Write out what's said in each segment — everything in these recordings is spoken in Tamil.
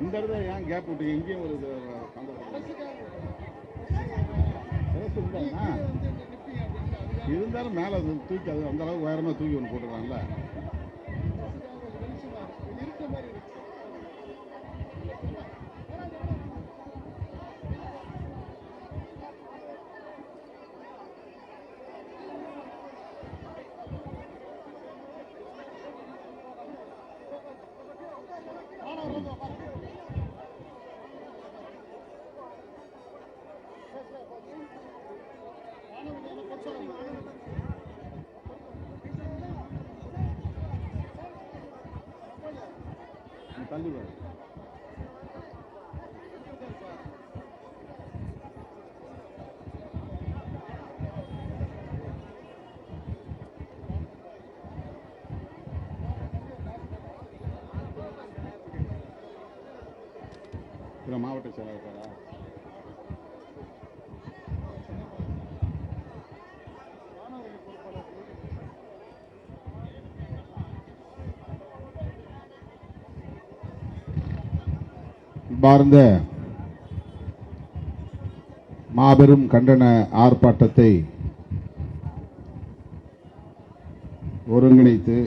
இந்த இடத்துல ஏன் கேப் விட்டு இங்கேயும் ஒரு இருந்தாலும் மேலே தூக்கி அது அந்த அளவுக்கு உயரமாக தூக்கி ஒன்று போட்டுருக்காங்கல்ல. தள்ளி வரும். மாவட்ட செயலாளர் பார்ந்த மாபெரும் கண்டன ஆர்ப்பாட்டத்தை ஒருங்கிணைத்து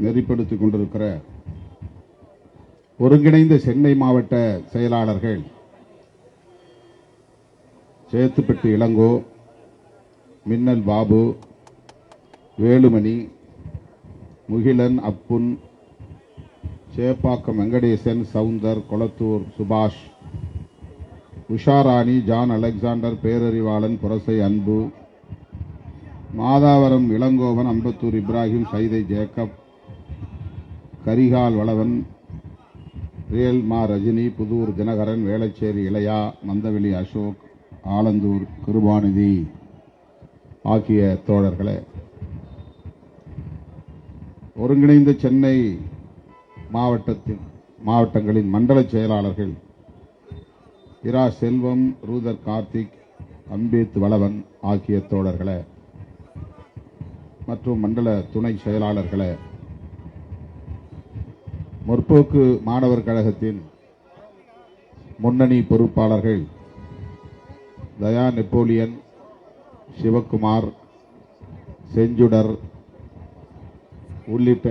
நெறிப்படுத்திக் கொண்டிருக்கிற ஒருங்கிணைந்த சென்னை மாவட்ட செயலாளர்கள் சேத்துப்பட்டு இளங்கோ, மின்னல் பாபு, வேலுமணி, முகிலன், அப்புன், சேப்பாக்கம் வெங்கடேசன், சவுந்தர், கொளத்தூர் சுபாஷ், உஷாராணி, ஜான் அலெக்சாண்டர், பேரறிவாளன், புரசை அன்பு, மாதாவரம் இளங்கோவன், அம்பத்தூர் இப்ராஹிம், சைதை ஜேக்கப், கரிகால் வளவன், ரியல்மா ரஜினி, புதூர் தினகரன், வேளச்சேரி இளையா, மந்தவெளி அசோக், ஆலந்தூர் கிருபாநிதி ஆகிய தோழர்களே, ஒருங்கிணைந்த சென்னை மாவட்டங்களின் மண்டல செயலாளர்கள் இரா செல்வம், ரூதர் கார்த்திக், அம்பேத் வளவன் ஆகிய தோழர்களே மற்றும் மண்டல துணை செயலாளர்களே, முற்போக்கு மாணவர் கழகத்தின் முன்னணி பொறுப்பாளர்கள் தயா, நெப்போலியன், சிவக்குமார், செஞ்சுடர் உள்ளிட்ட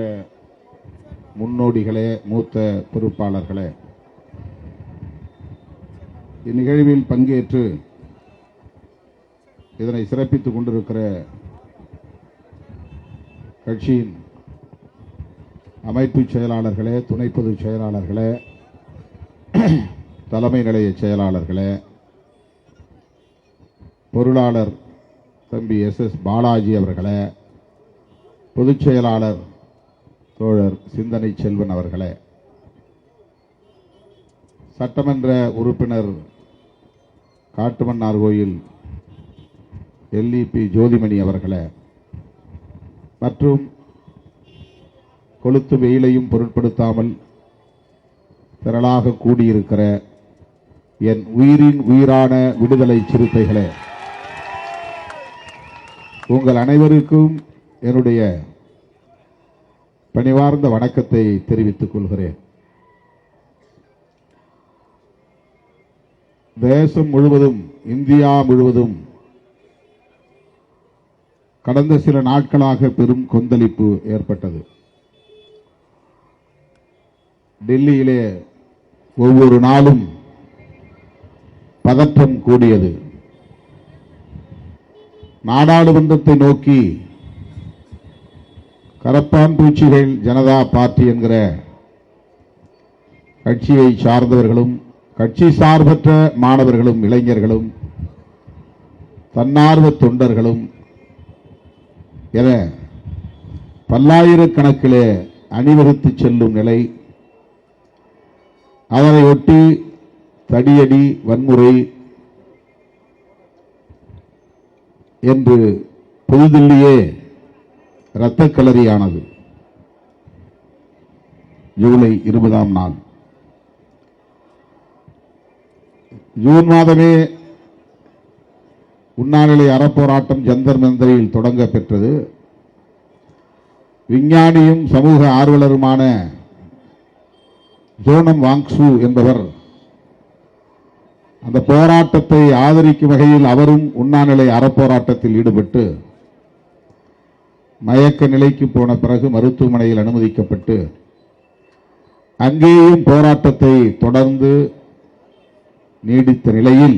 முன்னோடிகளே, மூத்த பொறுப்பாளர்களே, இந்நிகழ்வில் பங்கேற்று இதனை சிறப்பித்துக் கொண்டிருக்கிற கட்சியின் அமைப்பு செயலாளர்களே, துணை பொதுச் செயலாளர்களே, தலைமை நிலைய செயலாளர்களே, பொருளாளர் தம்பி SS பாலாஜி அவர்களே, பொதுச் செயலாளர் தோழர் சிந்தனை செல்வன் அவர்களே, சட்டமன்ற உறுப்பினர் காட்டுமன்னார்கோயில் LEP ஜோதிமணி அவர்களே மற்றும் கொளுத்து வெயிலையும் பொருட்படுத்தாமல் திரளாக கூடியிருக்கிற என் உயிரின் உயிரான விடுதலை சிறுத்தைகளே, உங்கள் அனைவருக்கும் என்னுடைய பணிவார்ந்த வணக்கத்தை தெரிவித்துக் கொள்கிறேன். தேசம் முழுவதும், இந்தியா முழுவதும் கடந்த சில நாட்களாக பெரும் கொந்தளிப்பு ஏற்பட்டது. டெல்லியிலே ஒவ்வொரு நாளும் பதற்றம் கூடியது. நாடாளுமன்றத்தை நோக்கி கரப்பான் பூச்சிகள் ஜனதா பார்ட்டி என்கிற கட்சியை சார்ந்தவர்களும், கட்சி சார்பற்ற மாணவர்களும், இளைஞர்களும், தன்னார்வ தொண்டர்களும் என பல்லாயிரக்கணக்கிலே அணிவகுத்து செல்லும் நிலை, அதனை ஒட்டி தடியடி, வன்முறை என்று புதுதில்லியே இரத்தக்களரியானது. ஜூலை 20ஆம் நாள், ஜூன் மாதமே உண்ணாநிலை அறப்போராட்டம் ஜந்தர் மந்தரில் தொடங்க பெற்றது. விஞ்ஞானியும் சமூக ஆர்வலருமான ஜோனம் வாங்சு என்பவர் அந்த போராட்டத்தை ஆதரிக்கும் வகையில் அவரும் உண்ணாநிலை அறப்போராட்டத்தில் ஈடுபட்டு மயக்க நிலைக்கு போன பிறகு மருத்துவமனையில் அனுமதிக்கப்பட்டு அங்கேயும் போராட்டத்தை தொடர்ந்து நீடித்த நிலையில்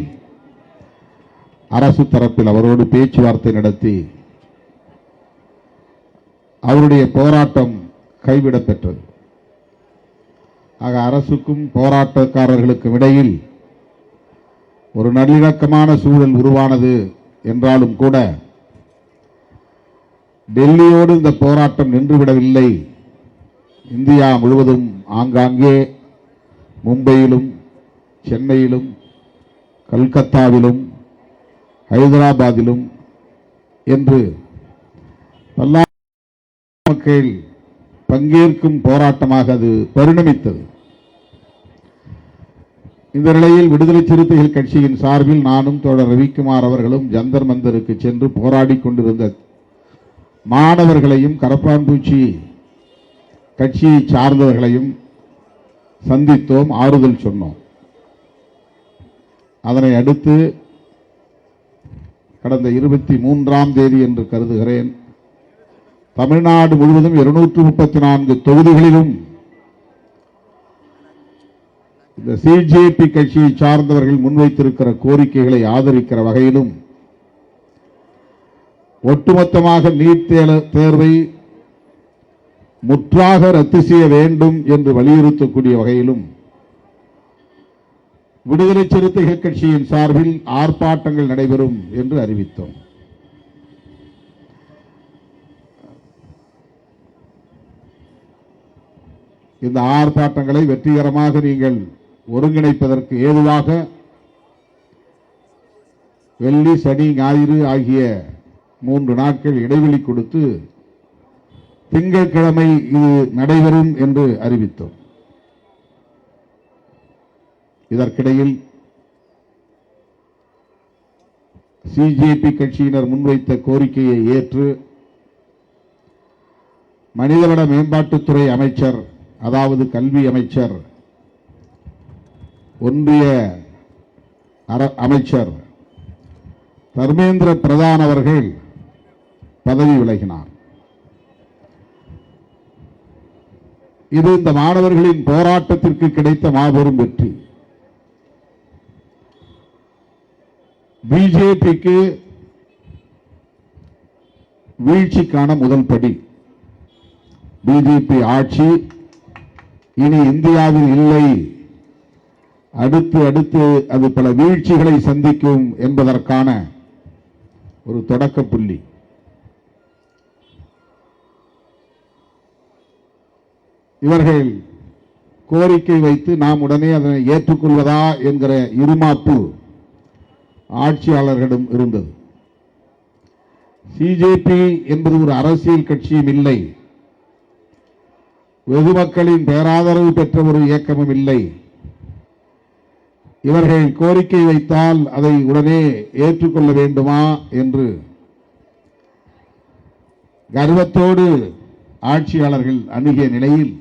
அரசு தரப்பில் அவரோடு பேச்சுவார்த்தை நடத்தி அவருடைய போராட்டம் கைவிடப்பெற்றது. ஆக அரசுக்கும் போராட்டக்காரர்களுக்கும் இடையில் ஒரு நல்லிணக்கமான சூழல் உருவானது என்றாலும் கூட டெல்லியோடு இந்த போராட்டம் நின்றுவிடவில்லை. இந்தியா முழுவதும் ஆங்காங்கே மும்பையிலும் சென்னையிலும் கல்கத்தாவிலும் ஹைதராபாத்திலும் என்று பல்லாயிரம் மக்கள் பங்கேற்கும் போராட்டமாக அது பரிணமித்தது. இந்த நிலையில் விடுதலை சிறுத்தைகள் கட்சியின் சார்பில் நானும் தோழர் ரவிக்குமார் அவர்களும் ஜந்தர் மந்தருக்கு சென்று போராடி கொண்டிருந்த மாணவர்களையும் கரப்பான்பூச்சி கட்சியை சார்ந்தவர்களையும் சந்தித்தோம், ஆறுதல் சொன்னோம். அதனை அடுத்து கடந்த 23ஆம் தேதி என்று கருதுகிறேன், தமிழ்நாடு முழுவதும் 234 தொகுதிகளிலும் இந்த சிஜேபி கட்சியை சார்ந்தவர்கள் முன்வைத்திருக்கிற கோரிக்கைகளை ஆதரிக்கிற வகையிலும் ஒட்டுமொத்தமாக நீட் தேர்வை முற்றாக ரத்து செய்ய வேண்டும் என்று வலியுறுத்தக்கூடிய வகையிலும் விடுதலை சிறுத்தைகள் கட்சியின் சார்பில் ஆர்ப்பாட்டங்கள் நடைபெறும் என்று அறிவித்தோம். இந்த ஆர்ப்பாட்டங்களை வெற்றிகரமாக நீங்கள் ஒருங்கிணைப்பதற்கு ஏதுவாக வெள்ளி, சனி, ஞாயிறு ஆகிய 3 நாட்கள் இடைவெளி கொடுத்து திங்கட்கிழமை இது நடைபெறும் என்று அறிவித்தோம். இதற்கிடையில் சிஜேபி கட்சியினர் முன்வைத்த கோரிக்கையை ஏற்று மனிதவள மேம்பாட்டுத்துறை அமைச்சர், அதாவது கல்வி அமைச்சர், ஒன்றிய அமைச்சர் தர்மேந்திர பிரதான் அவர்கள் பதவி விலகினார். இது இந்த மாணவர்களின் போராட்டத்திற்கு கிடைத்த மாபெரும் வெற்றி. பிஜேபிக்கு வீழ்ச்சிக்கான முதல் படி. பிஜேபி ஆட்சி இனி இந்தியாவில் இல்லை, அடுத்து அடுத்து அது பல வீழ்ச்சிகளை சந்திக்கும் என்பதற்கான ஒரு தொடக்க புள்ளி. இவர்கள் கோரிக்கை வைத்து நாம் உடனே அதனை ஏற்றுக்கொள்வதா என்கிற இருமாப்பு ஆட்சியாளர்களிடம் இருந்தது. சிஜேபி என்பது ஒரு அரசியல் கட்சியும் இல்லை, வெகுமக்களின் பேராதரவு பெற்ற ஒரு இயக்கமும் இல்லை. இவர்கள் கோரிக்கை வைத்தால் அதை உடனே ஏற்றுக்கொள்ள வேண்டுமா என்று கர்வத்தோடு ஆட்சியாளர்கள் அணுகிய நிலையில்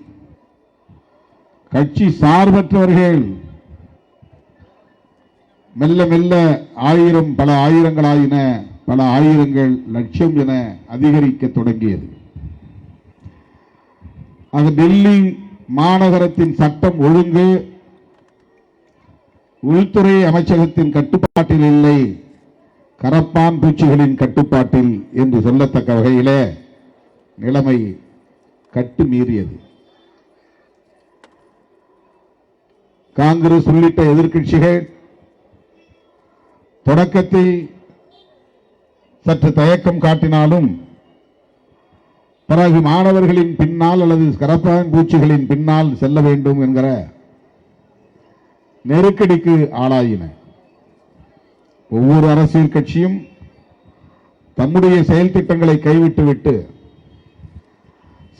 கட்சி சார்பற்றவர்கள் மெல்ல மெல்ல ஆயிரம், பல ஆயிரங்களாயின, பல ஆயிரங்கள், லட்சம் என அதிகரிக்க தொடங்கியது. அது டெல்லி மாநகரத்தின் சட்டம் ஒழுங்கு உள்துறை அமைச்சகத்தின் கட்டுப்பாட்டில் இல்லை, கரப்பான் பூச்சிகளின் கட்டுப்பாட்டில் என்று சொல்லத்தக்க வகையிலே நிலைமை கட்டுமீறியது. காங்கிரஸ் உள்ளிட்ட எதிர்க்கட்சிகள் தொடக்கத்தில் சற்று தயக்கம் காட்டினாலும் பிறகு மாணவர்களின் பின்னால் அல்லது கரப்பான் பூச்சிகளின் பின்னால் செல்ல வேண்டும் என்கிற நெருக்கடிக்கு ஆளாயின. ஒவ்வொரு அரசியல் கட்சியும் தம்முடைய செயல் திட்டங்களை கைவிட்டுவிட்டு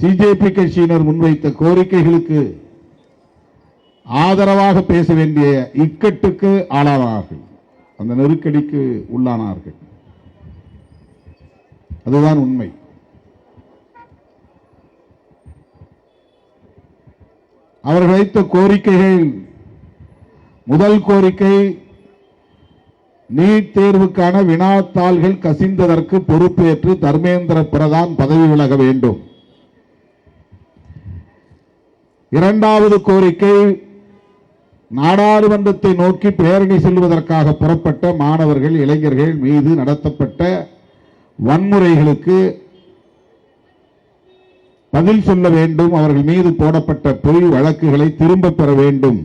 சிஜேபி கட்சியினர் முன்வைத்த கோரிக்கைகளுக்கு ஆதரவாக பேச வேண்டிய இக்கட்டுக்கு ஆளானார்கள், அந்த நெருக்கடிக்கு உள்ளானார்கள். அதுதான் உண்மை. அவர்கள் வைத்த கோரிக்கைகள், முதல் கோரிக்கை நீட் தேர்வுக்கான வினாத்தாள்கள் கசிந்ததற்கு பொறுப்பேற்று தர்மேந்திர பிரதான் பதவி விலக வேண்டும். இரண்டாவது கோரிக்கை நாடாளுமன்றத்தை நோக்கி பேரணி செல்வதற்காக புறப்பட்ட மாணவர்கள், இளைஞர்கள் மீது நடத்தப்பட்ட வன்முறைகளுக்கு பதில் சொல்ல வேண்டும். அவர்கள் மீது போடப்பட்ட பொய் வழக்குகளை திரும்ப பெற வேண்டும்.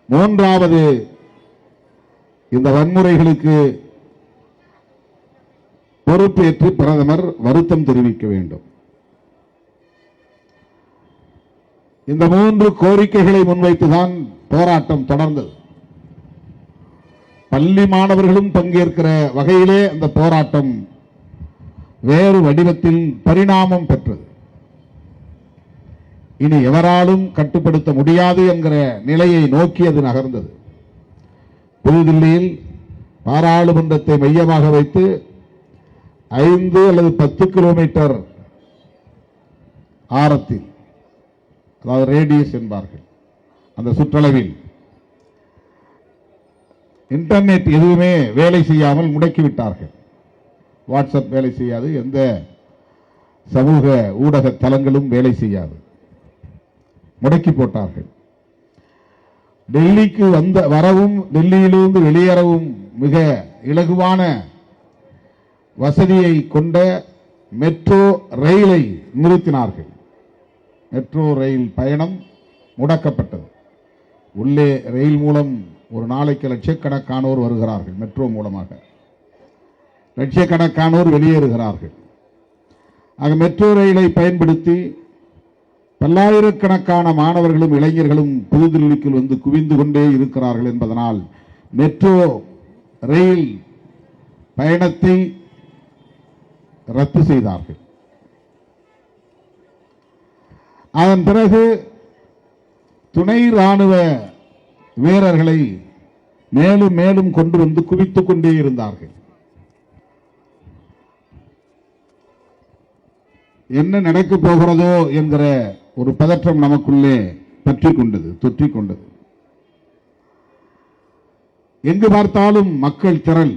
மூன்றாவது, இந்த வன்முறைகளுக்கு பொறுப்பேற்று பிரதமர் வருத்தம் தெரிவிக்க வேண்டும். இந்த மூன்று கோரிக்கைகளை முன்வைத்துதான் போராட்டம் தொடர்ந்தது. பள்ளி மாணவர்களும் பங்கேற்கிற வகையிலே அந்த போராட்டம் வேறு வடிவத்தில் பரிணாமம் பெற்றது. இனி எவராலும் கட்டுப்படுத்த முடியாது என்கிற நிலையை நோக்கி அது நகர்ந்தது. புதுதில்லியில் பாராளுமன்றத்தை மையமாக வைத்து 5 அல்லது 10 கிலோமீட்டர் ஆரத்தில், அதாவது ரேடியஸ் என்பார்கள், அந்த சுற்றளவில் இன்டர்நெட் எதுவுமே வேலை செய்யாமல் முடக்கிவிட்டார்கள். வாட்ஸ்அப் வேலை செய்யாது, எந்த சமூக ஊடக தளங்களும் வேலை செய்யாது, முடக்கி போட்டார்கள். டெல்லிக்கு வரவும் டெல்லியிலிருந்து வெளியேறவும் மிக இலகுவான வசதியை கொண்ட மெட்ரோ ரயிலை நிறுத்தினார்கள். மெட்ரோ ரயில் பயணம் முடக்கப்பட்டது. உள்ளே ரயில் மூலம் ஒரு நாளைக்கு லட்சக்கணக்கானோர் வருகிறார்கள், மெட்ரோ மூலமாக லட்சக்கணக்கானோர் வெளியேறுகிறார்கள். ஆக மெட்ரோ ரயிலை பயன்படுத்தி பல்லாயிரக்கணக்கான மாணவர்களும் இளைஞர்களும் புதுதில்லிக்கு வந்து குவிந்து கொண்டே இருக்கிறார்கள் என்பதனால் மெட்ரோ ரயில் பயணத்தை ரத்து செய்தார்கள். அதன் பிறகு துணை ராணுவ வீரர்களை மேலும் மேலும் கொண்டு வந்து குவித்துக் கொண்டே இருந்தார்கள். என்ன நடக்கப் போகிறதோ என்கிற ஒரு பதற்றம் நமக்குள்ளே தொற்றிக் கொண்டது. எங்கு பார்த்தாலும் மக்கள் திரள்.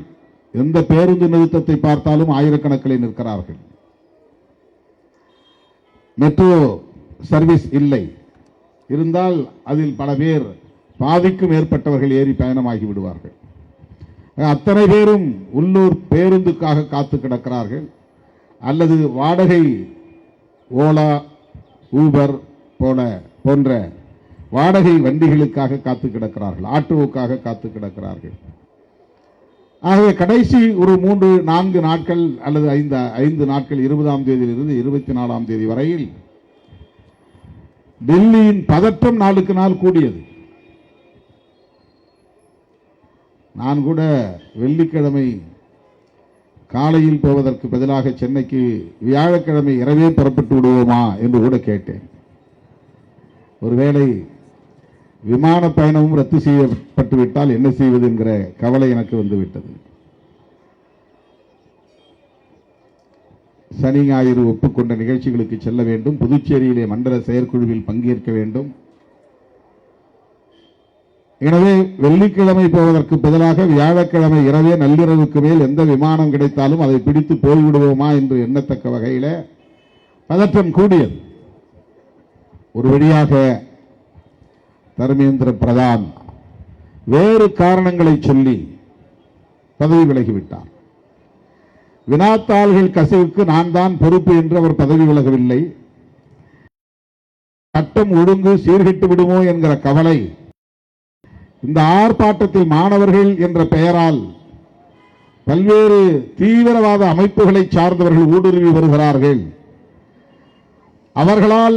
எந்த பேருந்து நிறுத்தத்தை பார்த்தாலும் ஆயிரக்கணக்கில் நிற்கிறார்கள். மெட்ரோ சர்வீஸ் இல்லை. இருந்தால் அதில் பல பேர், பாதிக்கும் மேற்பட்டவர்கள் ஏறி பயணமாகி விடுவார்கள். அத்தனை பேரும் உள்ளூர் பேருந்துக்காக காத்து கிடக்கிறார்கள், அல்லது வாடகை ஓலா, ஊபர் போன்ற வாடகை வண்டிகளுக்காக காத்து கிடக்கிறார்கள், ஆட்டோவுக்காக காத்து கிடக்கிறார்கள். ஆகவே கடைசி ஒரு 3-4 நாட்கள் அல்லது 5 நாட்கள், 20ஆம் தேதியிலிருந்து 24ஆம் தேதி வரையில் டெல்லியின் பதற்றம் நாளுக்கு நாள் கூடியது. நான் கூட வெள்ளிக்கிழமை காலையில் போவதற்கு பதிலாக சென்னைக்கு வியாழக்கிழமை இரவே புறப்பட்டு விடுவோமா என்று கூட கேட்டேன். ஒருவேளை விமான பயணமும் ரத்து செய்யப்பட்டு விட்டால் என்ன செய்வது என்கிற கவலை எனக்கு வந்துவிட்டது. சனி ஞாயிறு ஒப்புக்கொண்ட நிகழ்ச்சிகளுக்கு செல்ல வேண்டும். புதுச்சேரியிலே மண்டல செயற்குழுவில் பங்கேற்க வேண்டும். எனவே வெள்ளிக்கிழமை போவதற்கு பதிலாக வியாழக்கிழமை இரவே நள்ளிரவுக்கு மேல் எந்த விமானம் கிடைத்தாலும் அதை பிடித்து போய்விடுவோமா என்று எண்ணத்தக்க வகையில பதற்றம் கூடியது. ஒரு வழியாக தர்மேந்திர பிரதான் வேறு காரணங்களை சொல்லி பதவி விலகிவிட்டார். வினாத்தாள்கள் கசிவுக்கு நான் தான் பொறுப்பு என்று அவர் பதவி விலகவில்லை. சட்டம் ஒழுங்கு சீர்கெட்டு விடுமோ என்கிற கவலை இந்த ஆர்ப்பாட்டத்தில் மாணவர்கள் என்ற பெயரால் பல்வேறு தீவிரவாத அமைப்புகளை சார்ந்தவர்கள் ஊடுருவி வருகிறார்கள். அவர்களால்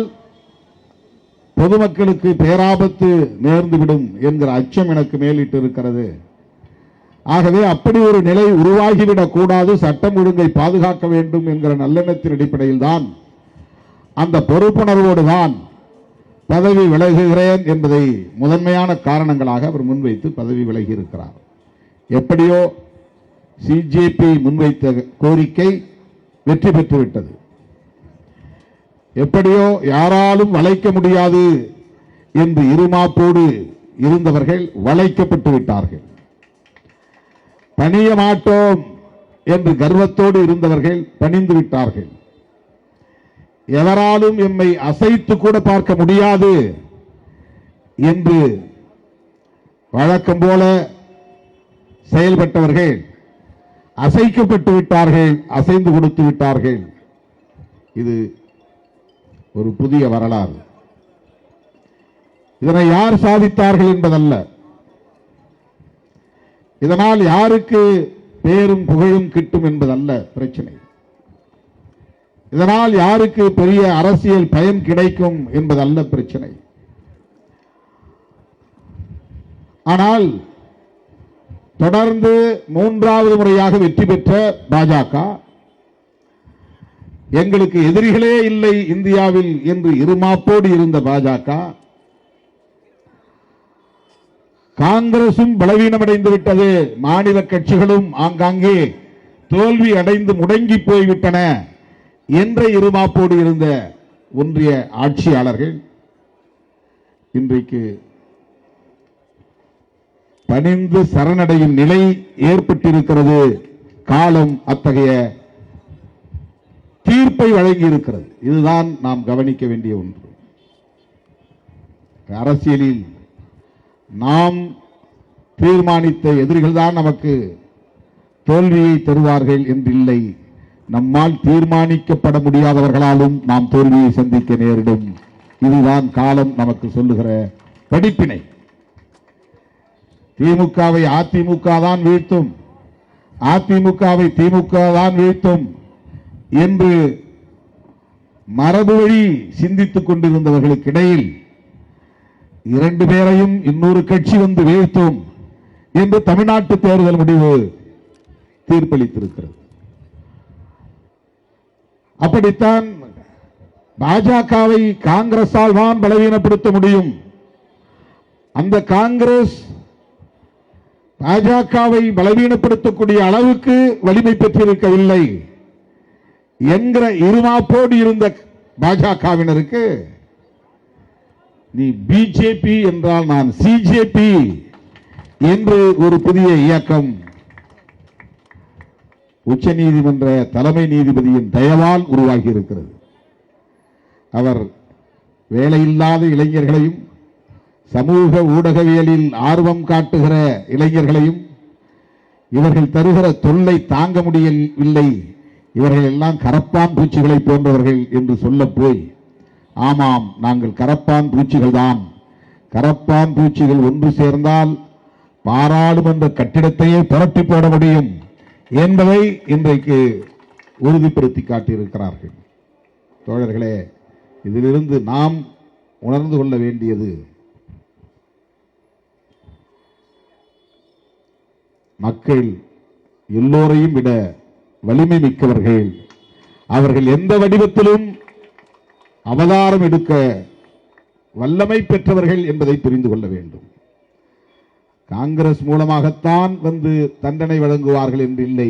பொதுமக்களுக்கு பேராபத்து நேர்ந்துவிடும் என்கிற அச்சம் எனக்கு மேலிட்டு இருக்கிறது. ஆகவே அப்படி ஒரு நிலை உருவாகிவிடக் கூடாது, சட்டம் ஒழுங்கை பாதுகாக்க வேண்டும் என்கிற நல்லெண்ணத்தின் அடிப்படையில் தான், அந்த பொறுப்புணர்வோடு தான் பதவி விலகுகிறேன் என்பதை முதன்மையான காரணங்களாக அவர் முன்வைத்து பதவி விலகி இருக்கிறார். எப்படியோ சிஜேபி முன்வைத்த கோரிக்கை வெற்றி பெற்றுவிட்டது. எப்படியோ யாராலும் வளைக்க முடியாது என்று இருமாப்போடு இருந்தவர்கள் வளைக்கப்பட்டு விட்டார்கள். பணிய மாட்டோம் என்று கர்வத்தோடு இருந்தவர்கள் பணிந்து விட்டார்கள். எவராலும் எம்மை அசைத்து கூட பார்க்க முடியாது என்று வழக்கம் போல செயல்பட்டவர்கள் அசைக்கப்பட்டு விட்டார்கள், அசைந்து கொடுத்து விட்டார்கள். இது ஒரு புதிய வரலாறு. இதனை யார் சாதித்தார்கள் என்பதல்ல, இதனால் யாருக்கு பேரும் புகழும் கிட்டும் என்பதல்ல பிரச்சனை. இதனால் யாருக்கு பெரிய அரசியல் பயன் கிடைக்கும் என்பதல்ல பிரச்சனை. ஆனால் தொடர்ந்து மூன்றாவது முறையாக வெற்றி பெற்ற பாஜக எங்களுக்கு எதிரிகளே இல்லை இந்தியாவில் என்று இருமாப்போடு இருந்த பாஜக காங்கிரசும் பலவீனமடைந்து விட்டது, மாநில கட்சிகளும் ஆங்காங்கே தோல்வி அடைந்து முடங்கி போய்விட்டன என்ற இருமாப்போடு இருந்த ஒன்றிய ஆட்சியாளர்கள் இன்றைக்கு பணிந்து சரணடையும் நிலை ஏற்பட்டிருக்கிறது. காலம் அத்தகைய தீர்ப்பை வழங்கி இருக்கிறது. இதுதான் நாம் கவனிக்க வேண்டிய ஒன்று. அரசியலில் நாம் தீர்மானித்த எதிரிகள் தான் நமக்கு தோல்வியை தருவார்கள் என்றில்லை. நம்மால் தீர்மானிக்கப்பட முடியாதவர்களாலும் நாம் தோல்வியை சந்திக்க நேரிடும். இதுதான் காலம் நமக்கு சொல்லுகிற படிப்பினை. திமுகவை அதிமுக தான் வீழ்த்தும், அதிமுகவை திமுக தான் வீழ்த்தும் என்று மரபு வழி சிந்தித்துக் கொண்டிருந்தவர்களுக்கு இடையில் இரண்டு பேரையும் இன்னொரு கட்சி வந்து வீழ்த்தும் என்று தமிழ்நாட்டு தேர்தல் முடிவு தீர்ப்பளித்திருக்கிறது. அப்படித்தான் பாஜகவை காங்கிரஸால் தான் பலவீனப்படுத்த முடியும். அந்த காங்கிரஸ் பாஜகவை பலவீனப்படுத்தக்கூடிய அளவுக்கு வலிமை பெற்றிருக்கவில்லை என்கிற இருமாப்போடு இருந்த பாஜகவினருக்கு நீ பிஜேபி என்றால் நான் சிஜேபி என்று ஒரு புதிய இயக்கம் உச்ச நீதிமன்ற தலைமை நீதிபதியின் தயவால் உருவாகி இருக்கிறது. அவர் வேலையில்லாத இளைஞர்களையும் சமூக ஊடகவியலில் ஆர்வம் காட்டுகிற இளைஞர்களையும் இவர்கள் தருகிற தொல்லை தாங்க முடியவில்லை, இவர்கள் எல்லாம் கரப்பான் பூச்சிகளை போன்றவர்கள் என்று சொல்ல போய், ஆமாம் நாங்கள் கரப்பான் பூச்சிகள் தான், கரப்பான் பூச்சிகள் ஒன்று சேர்ந்தால் பாராளுமன்ற கட்டிடத்தையே புரட்டி போட முடியும் என்பதை இன்றைக்கு உறுதிப்படுத்தி காட்டியிருக்கிறார்கள். தோழர்களே, இதிலிருந்து நாம் உணர்ந்து கொள்ள வேண்டியது, மக்கள் எல்லோரையும் விட வலிமை மிக்கவர்கள். அவர்கள் எந்த வடிவத்திலும் அவதாரம் எடுக்க வல்லமை பெற்றவர்கள் என்பதை புரிந்து கொள்ள வேண்டும். காங்கிரஸ் மூலமாகத்தான் வந்து தண்டனை வழங்குவார்கள் என்று இல்லை,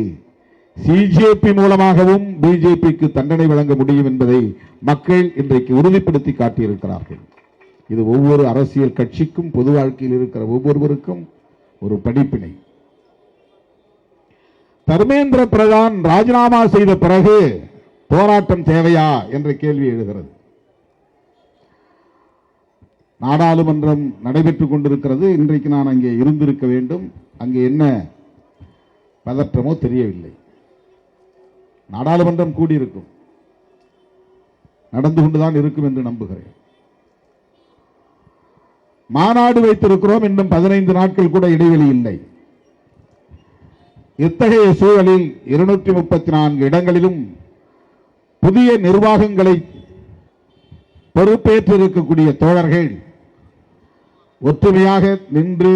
சிஜேபி மூலமாகவும் பிஜேபிக்கு தண்டனை வழங்க முடியும் என்பதை மக்கள் இன்றைக்கு உறுதிப்படுத்தி காட்டியிருக்கிறார்கள். இது ஒவ்வொரு அரசியல் கட்சிக்கும் பொது வாழ்க்கையில் இருக்கிற ஒவ்வொருவருக்கும் ஒரு படிப்பினை. தர்மேந்திர பிரதான் ராஜினாமா செய்த பிறகு போராட்டம் தேவையா என்ற கேள்வி எழுகிறது. நாடாளுமன்றம் நடைபெற்றுக் கொண்டிருக்கிறது. இன்றைக்கு நான் அங்கே இருந்திருக்க வேண்டும். அங்கே என்ன பதற்றமோ தெரியவில்லை. நாடாளுமன்றம் கூடியிருக்கும், நடந்து கொண்டுதான் இருக்கும் என்று நம்புகிறேன். மாநாடு வைத்திருக்கிறோம், இன்னும் 15 நாட்கள் கூட இடைவெளி இல்லை. இத்தகைய சூழலில் 234 இடங்களிலும் புதிய நிர்வாகங்களை பொறுப்பேற்றிருக்கக்கூடிய தோழர்கள் ஒற்றுமையாக நின்று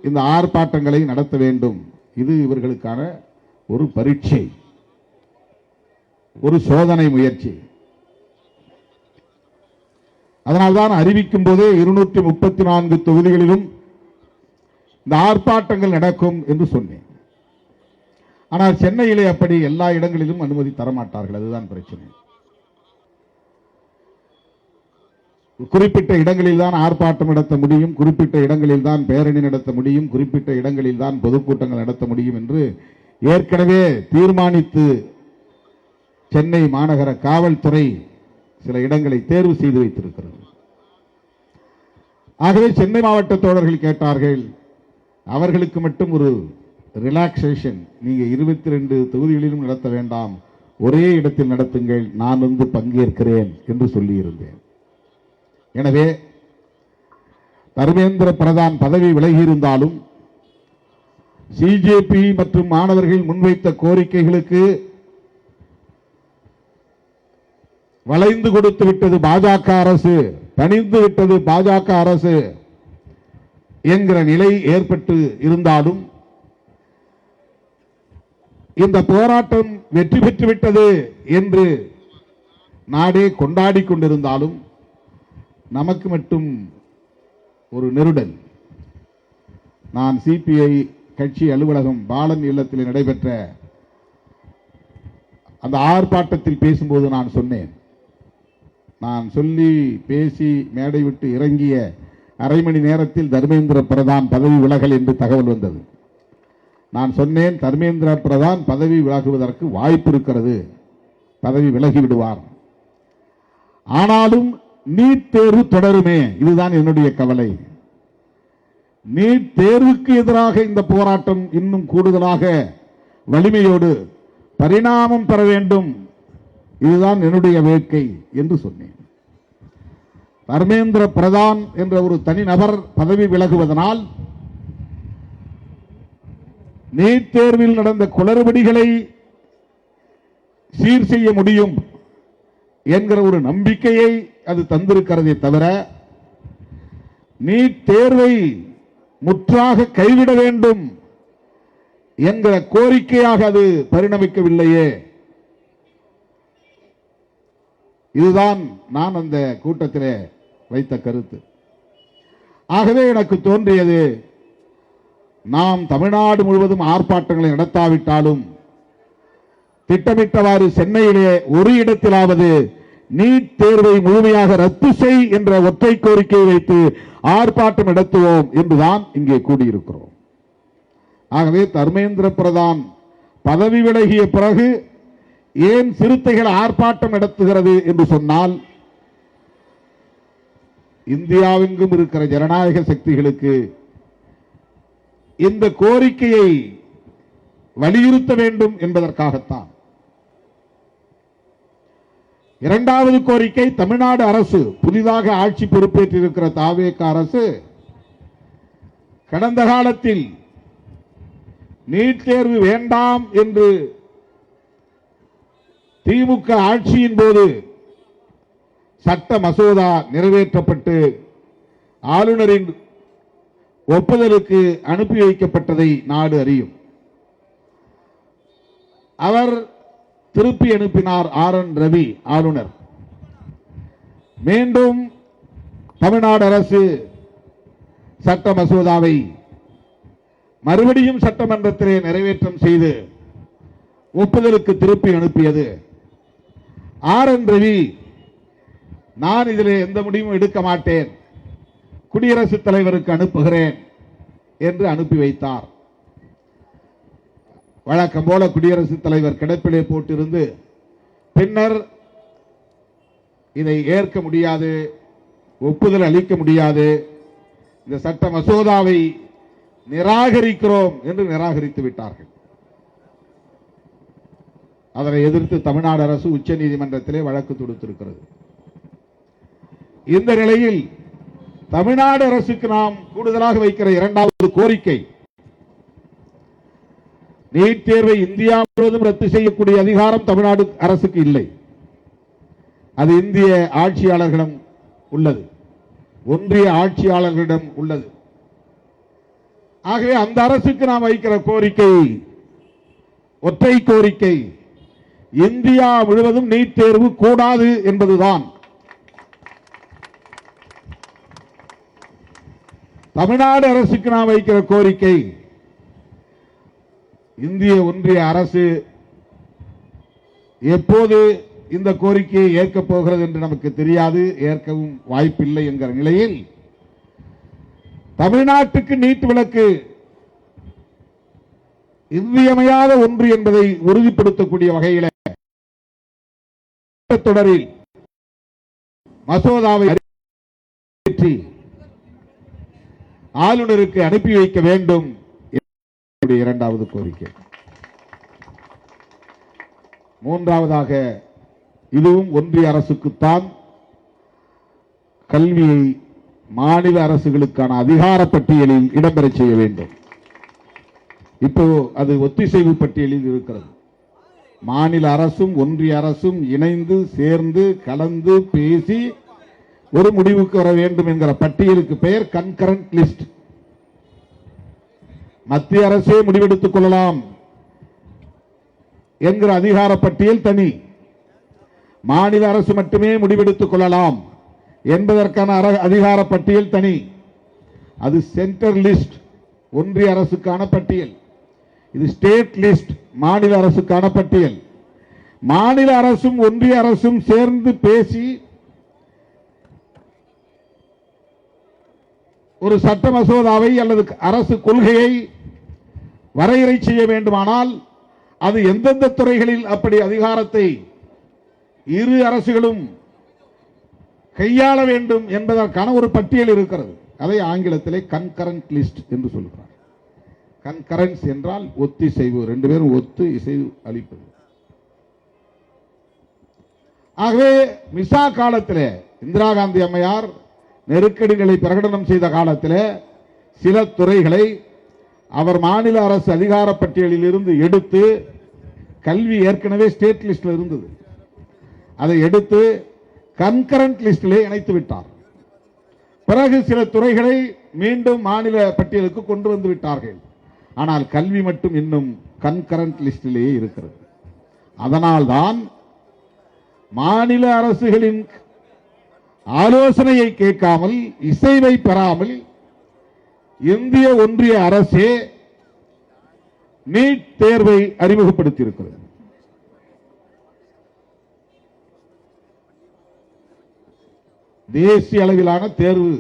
இந்த ஆர்ப்பாட்டங்களை நடத்த வேண்டும். இது இவர்களுக்கான ஒரு பரீட்சை, ஒரு சோதனை முயற்சி. அதனால்தான் அறிவிக்கும் போதே 234 தொகுதிகளிலும் இந்த ஆர்ப்பாட்டங்கள் நடக்கும் என்று சொன்னேன். ஆனால் சென்னையிலே அப்படி எல்லா இடங்களிலும் அனுமதி தரமாட்டார்கள். அதுதான் பிரச்சனை. குறிப்பிட்ட இடங்களில் தான் ஆர்ப்பாட்டம் நடத்த முடியும், குறிப்பிட்ட இடங்களில் தான் பேரணி நடத்த முடியும், குறிப்பிட்ட இடங்களில் தான் பொதுக்கூட்டங்கள் நடத்த முடியும் என்று ஏற்கனவே தீர்மானித்து சென்னை மாநகர காவல்துறை சில இடங்களை தேர்வு செய்து வைத்திருக்கிறது. ஆகவே சென்னை மாவட்ட தோழர்கள் கேட்டார்கள், அவர்களுக்கு மட்டும் ஒரு ரிலாக்ஸேஷன், நீங்க 22 தொகுதிகளிலும் நடத்த வேண்டாம், ஒரே இடத்தில் நடத்துங்கள், நான் வந்து பங்கேற்கிறேன் என்று சொல்லியிருந்தேன். எனவே தர்மேந்திர பிரதான் பதவி விலகியிருந்தாலும் சிஜேபி மற்றும் மாணவர்கள் முன்வைத்த கோரிக்கைகளுக்கு வளைந்து கொடுத்து விட்டது பாஜக அரசு, பணிந்து விட்டது பாஜக அரசு என்கிற நிலை ஏற்பட்டு இருந்தாலும், இந்த போராட்டம் வெற்றி பெற்றுவிட்டது என்று நாடே கொண்டாடி கொண்டிருந்தாலும் நமக்கு மட்டும் ஒரு நெருடல். நான் சிபிஐ கட்சி அலுவலகம் பாலன் இல்லத்தில் நடைபெற்ற அந்த ஆர்ப்பாட்டத்தில் பேசும்போது நான் சொன்னேன், நான் சொல்லி பேசி மேடை விட்டு இறங்கிய அரை மணி நேரத்தில் தர்மேந்திர பிரதான் பதவி விலகல் என்று தகவல் வந்தது. நான் சொன்னேன், தர்மேந்திர பிரதான் பதவி விலகுவதற்கு வாய்ப்பு இருக்கிறது, பதவி விலகி விடுவார், ஆனாலும் நீட் தேர்வு தொடருமே, இதுதான் என்னுடைய கவலை. நீட் தேர்வுக்கு எதிராக இந்த போராட்டம் இன்னும் கூடுதலாக வலிமையோடு பரிணாமம் பெற வேண்டும், இதுதான் என்னுடைய வேட்கை என்று சொன்னேன். தர்மேந்திர பிரதான் என்ற ஒரு தனிநபர் பதவி விலகுவதனால் நீட் தேர்வில் நடந்த குளறுபடிகளை சீர் செய்ய முடியும் என்கிற ஒரு நம்பிக்கையை அது தந்திருக்கிறதே தவிர, நீட் தேர்வை முற்றாக கைவிட வேண்டும் என்கிற கோரிக்கையாக அது பரிணமிக்கவில்லையே. இதுதான் நான் அந்த கூட்டத்திலே வைத்த கருத்து. ஆகவே எனக்கு தோன்றியது, நாம் தமிழ்நாடு முழுவதும் ஆர்ப்பாட்டங்களை நடத்தாவிட்டாலும் திட்டமிட்டவாறு சென்னையிலே ஒரு இடத்திலாவது நீட் தேர்வை முழுமையாக ரத்து செய் என்ற ஒற்றை கோரிக்கையை வைத்து ஆர்ப்பாட்டம் நடத்துவோம் என்றுதான் இங்கே கூடியிருக்கிறோம். ஆகவே தர்மேந்திர பிரதான் பதவி விலகிய பிறகு ஏன் சிறுத்தைகள் ஆர்ப்பாட்டம் நடத்துகிறது என்று சொன்னால், இந்தியாவெங்கும் இருக்கிற ஜனநாயக சக்திகளுக்கு இந்த கோரிக்கையை வலியுறுத்த வேண்டும் என்பதற்காகத்தான். இரண்டாவது கோரிக்கை, தமிழ்நாடு அரசு, புதிதாக ஆட்சி பொறுப்பேற்றிருக்கிற தாவேக அரசு கடந்த காலத்தில் நீட் தேர்வு வேண்டாம் என்று திமுக ஆட்சியின் போது சட்ட மசோதா நிறைவேற்றப்பட்டு ஆளுநரின் ஒப்புதலுக்கு அனுப்பி வைக்கப்பட்டதை நாடு அறியும். அவர் திருப்பி அனுப்பினார் RN ரவி ஆளுநர். மீண்டும் தமிழ்நாடு அரசு சட்ட மசோதாவை மறுபடியும் சட்டமன்றத்திலே நிறைவேற்றம் செய்து ஒப்புதலுக்கு திருப்பி அனுப்பியது. RN ரவி, நான் இதில் எந்த முடிவும் எடுக்க மாட்டேன், குடியரசுத் தலைவருக்கு அனுப்புகிறேன் என்று அனுப்பி வைத்தார். வழக்கம் போல குடியரசுத் தலைவர் கிடப்பிலே போட்டிருந்து பின்னர் இதை ஏற்க முடியாது, ஒப்புதல் அளிக்க முடியாது, இந்த சட்ட மசோதாவை நிராகரிக்கிறோம் என்று நிராகரித்து விட்டார்கள். அதனை எதிர்த்து தமிழ்நாடு அரசு உச்ச நீதிமன்றத்திலே வழக்கு தொடுத்திருக்கிறது. இந்த நிலையில் தமிழ்நாடு அரசுக்கு நாம் கூடுதலாக வைக்கிற இரண்டாவது கோரிக்கை, நீட் தேர்வை இந்தியா முழுவதும் ரத்து செய்யக்கூடிய அதிகாரம் தமிழ்நாடு அரசுக்கு இல்லை. அது இந்திய ஆட்சியாளர்களிடம் உள்ளது, ஒன்றிய ஆட்சியாளர்களிடம் உள்ளது. ஆகவே அந்த அரசுக்கு நாம் வைக்கிற கோரிக்கை ஒற்றை கோரிக்கை, இந்தியா முழுவதும் நீட் தேர்வு கூடாது என்பதுதான். தமிழ்நாடு அரசுக்கு நாம் வைக்கிற கோரிக்கை, இந்திய ஒன்றிய அரசு எப்போது இந்த கோரிக்கையை ஏற்கப் போகிறது என்று நமக்கு தெரியாது, ஏற்கவும் வாய்ப்பில்லை என்கிற நிலையில் தமிழ்நாட்டுக்கு நீட் விலக்கு இன்றியமையாத ஒன்று என்பதை உறுதிப்படுத்தக்கூடிய வகையில் தொடரில் மசோதாவை ஆளுநருக்கு அனுப்பி வைக்க வேண்டும். இரண்டாவது கோரிக்கை. மூன்றாவதாக, இதுவும் ஒன்றிய அரசுக்குத்தான், கல்வியை மாநில அரசுகளுக்கான அதிகார பட்டியலில் இடம்பெற செய்ய வேண்டும். இப்போ அது ஒத்திசைவு பட்டியலில் இருக்கிறது. மாநில அரசும் ஒன்றிய அரசும் இணைந்து சேர்ந்து கலந்து பேசி ஒரு முடிவுக்கு வர வேண்டும் என்கிற பட்டியலுக்கு பெயர் கன்கரண்ட் லிஸ்ட். மத்திய அரசே முடிவெடுத்துக் கொள்ளலாம் என்கிற அதிகார பட்டியல் தனி, மாநில அரசு மட்டுமே முடிவெடுத்துக் கொள்ளலாம் என்பதற்கான அதிகார பட்டியல் தனி. அது சென்டர் லிஸ்ட், ஒன்றிய அரசுக்கான பட்டியல். இது ஸ்டேட் லிஸ்ட், மாநில அரசுக்கான பட்டியல். மாநில அரசும் ஒன்றிய அரசும் சேர்ந்து பேசி ஒரு சட்ட மசோதாவை அல்லது அரசு கொள்கையை வரையறை செய்ய வேண்டுமானால் அது எந்தெந்த துறைகளில் அப்படி அதிகாரத்தை இரு அரசுகளும் கையாள வேண்டும் என்பதற்கான ஒரு பட்டியல் இருக்கிறது. அதை ஆங்கிலத்திலே கன்கரண்ட் லிஸ்ட் என்று சொல்கிறார். கன்கரன்ஸ் என்றால் ஒத்திசைவு, ரெண்டு பேரும் ஒத்து இசைவு அளிப்பது. ஆகவே மிசா காலத்தில் இந்திரா காந்தி அம்மையார் நெருக்கடிகளை பிரகடனம் செய்த காலத்தில் சில துறைகளை அவர் மாநில அரசு அதிகார பட்டியலில் இருந்து எடுத்து, கல்வி ஏற்கனவே ஸ்டேட் லிஸ்டில் இருந்தது, அதை எடுத்து கன்கரண்ட் லிஸ்டிலே இணைத்து விட்டார். பிறகு சில துறைகளை மீண்டும் மாநில பட்டியலுக்கு கொண்டு வந்து விட்டார்கள். ஆனால் கல்வி மட்டும் இன்னும் கன்கரண்ட் லிஸ்டிலேயே இருக்கிறது. அதனால்தான் மாநில அரசுகளின் ஆலோசனையை கேட்காமல், இசைவை பெறாமல் இந்திய ஒன்றிய அரசே நீட் தேர்வை அறிமுகப்படுத்தி இருக்கிறது. தேசிய அளவிலான தேர்வு,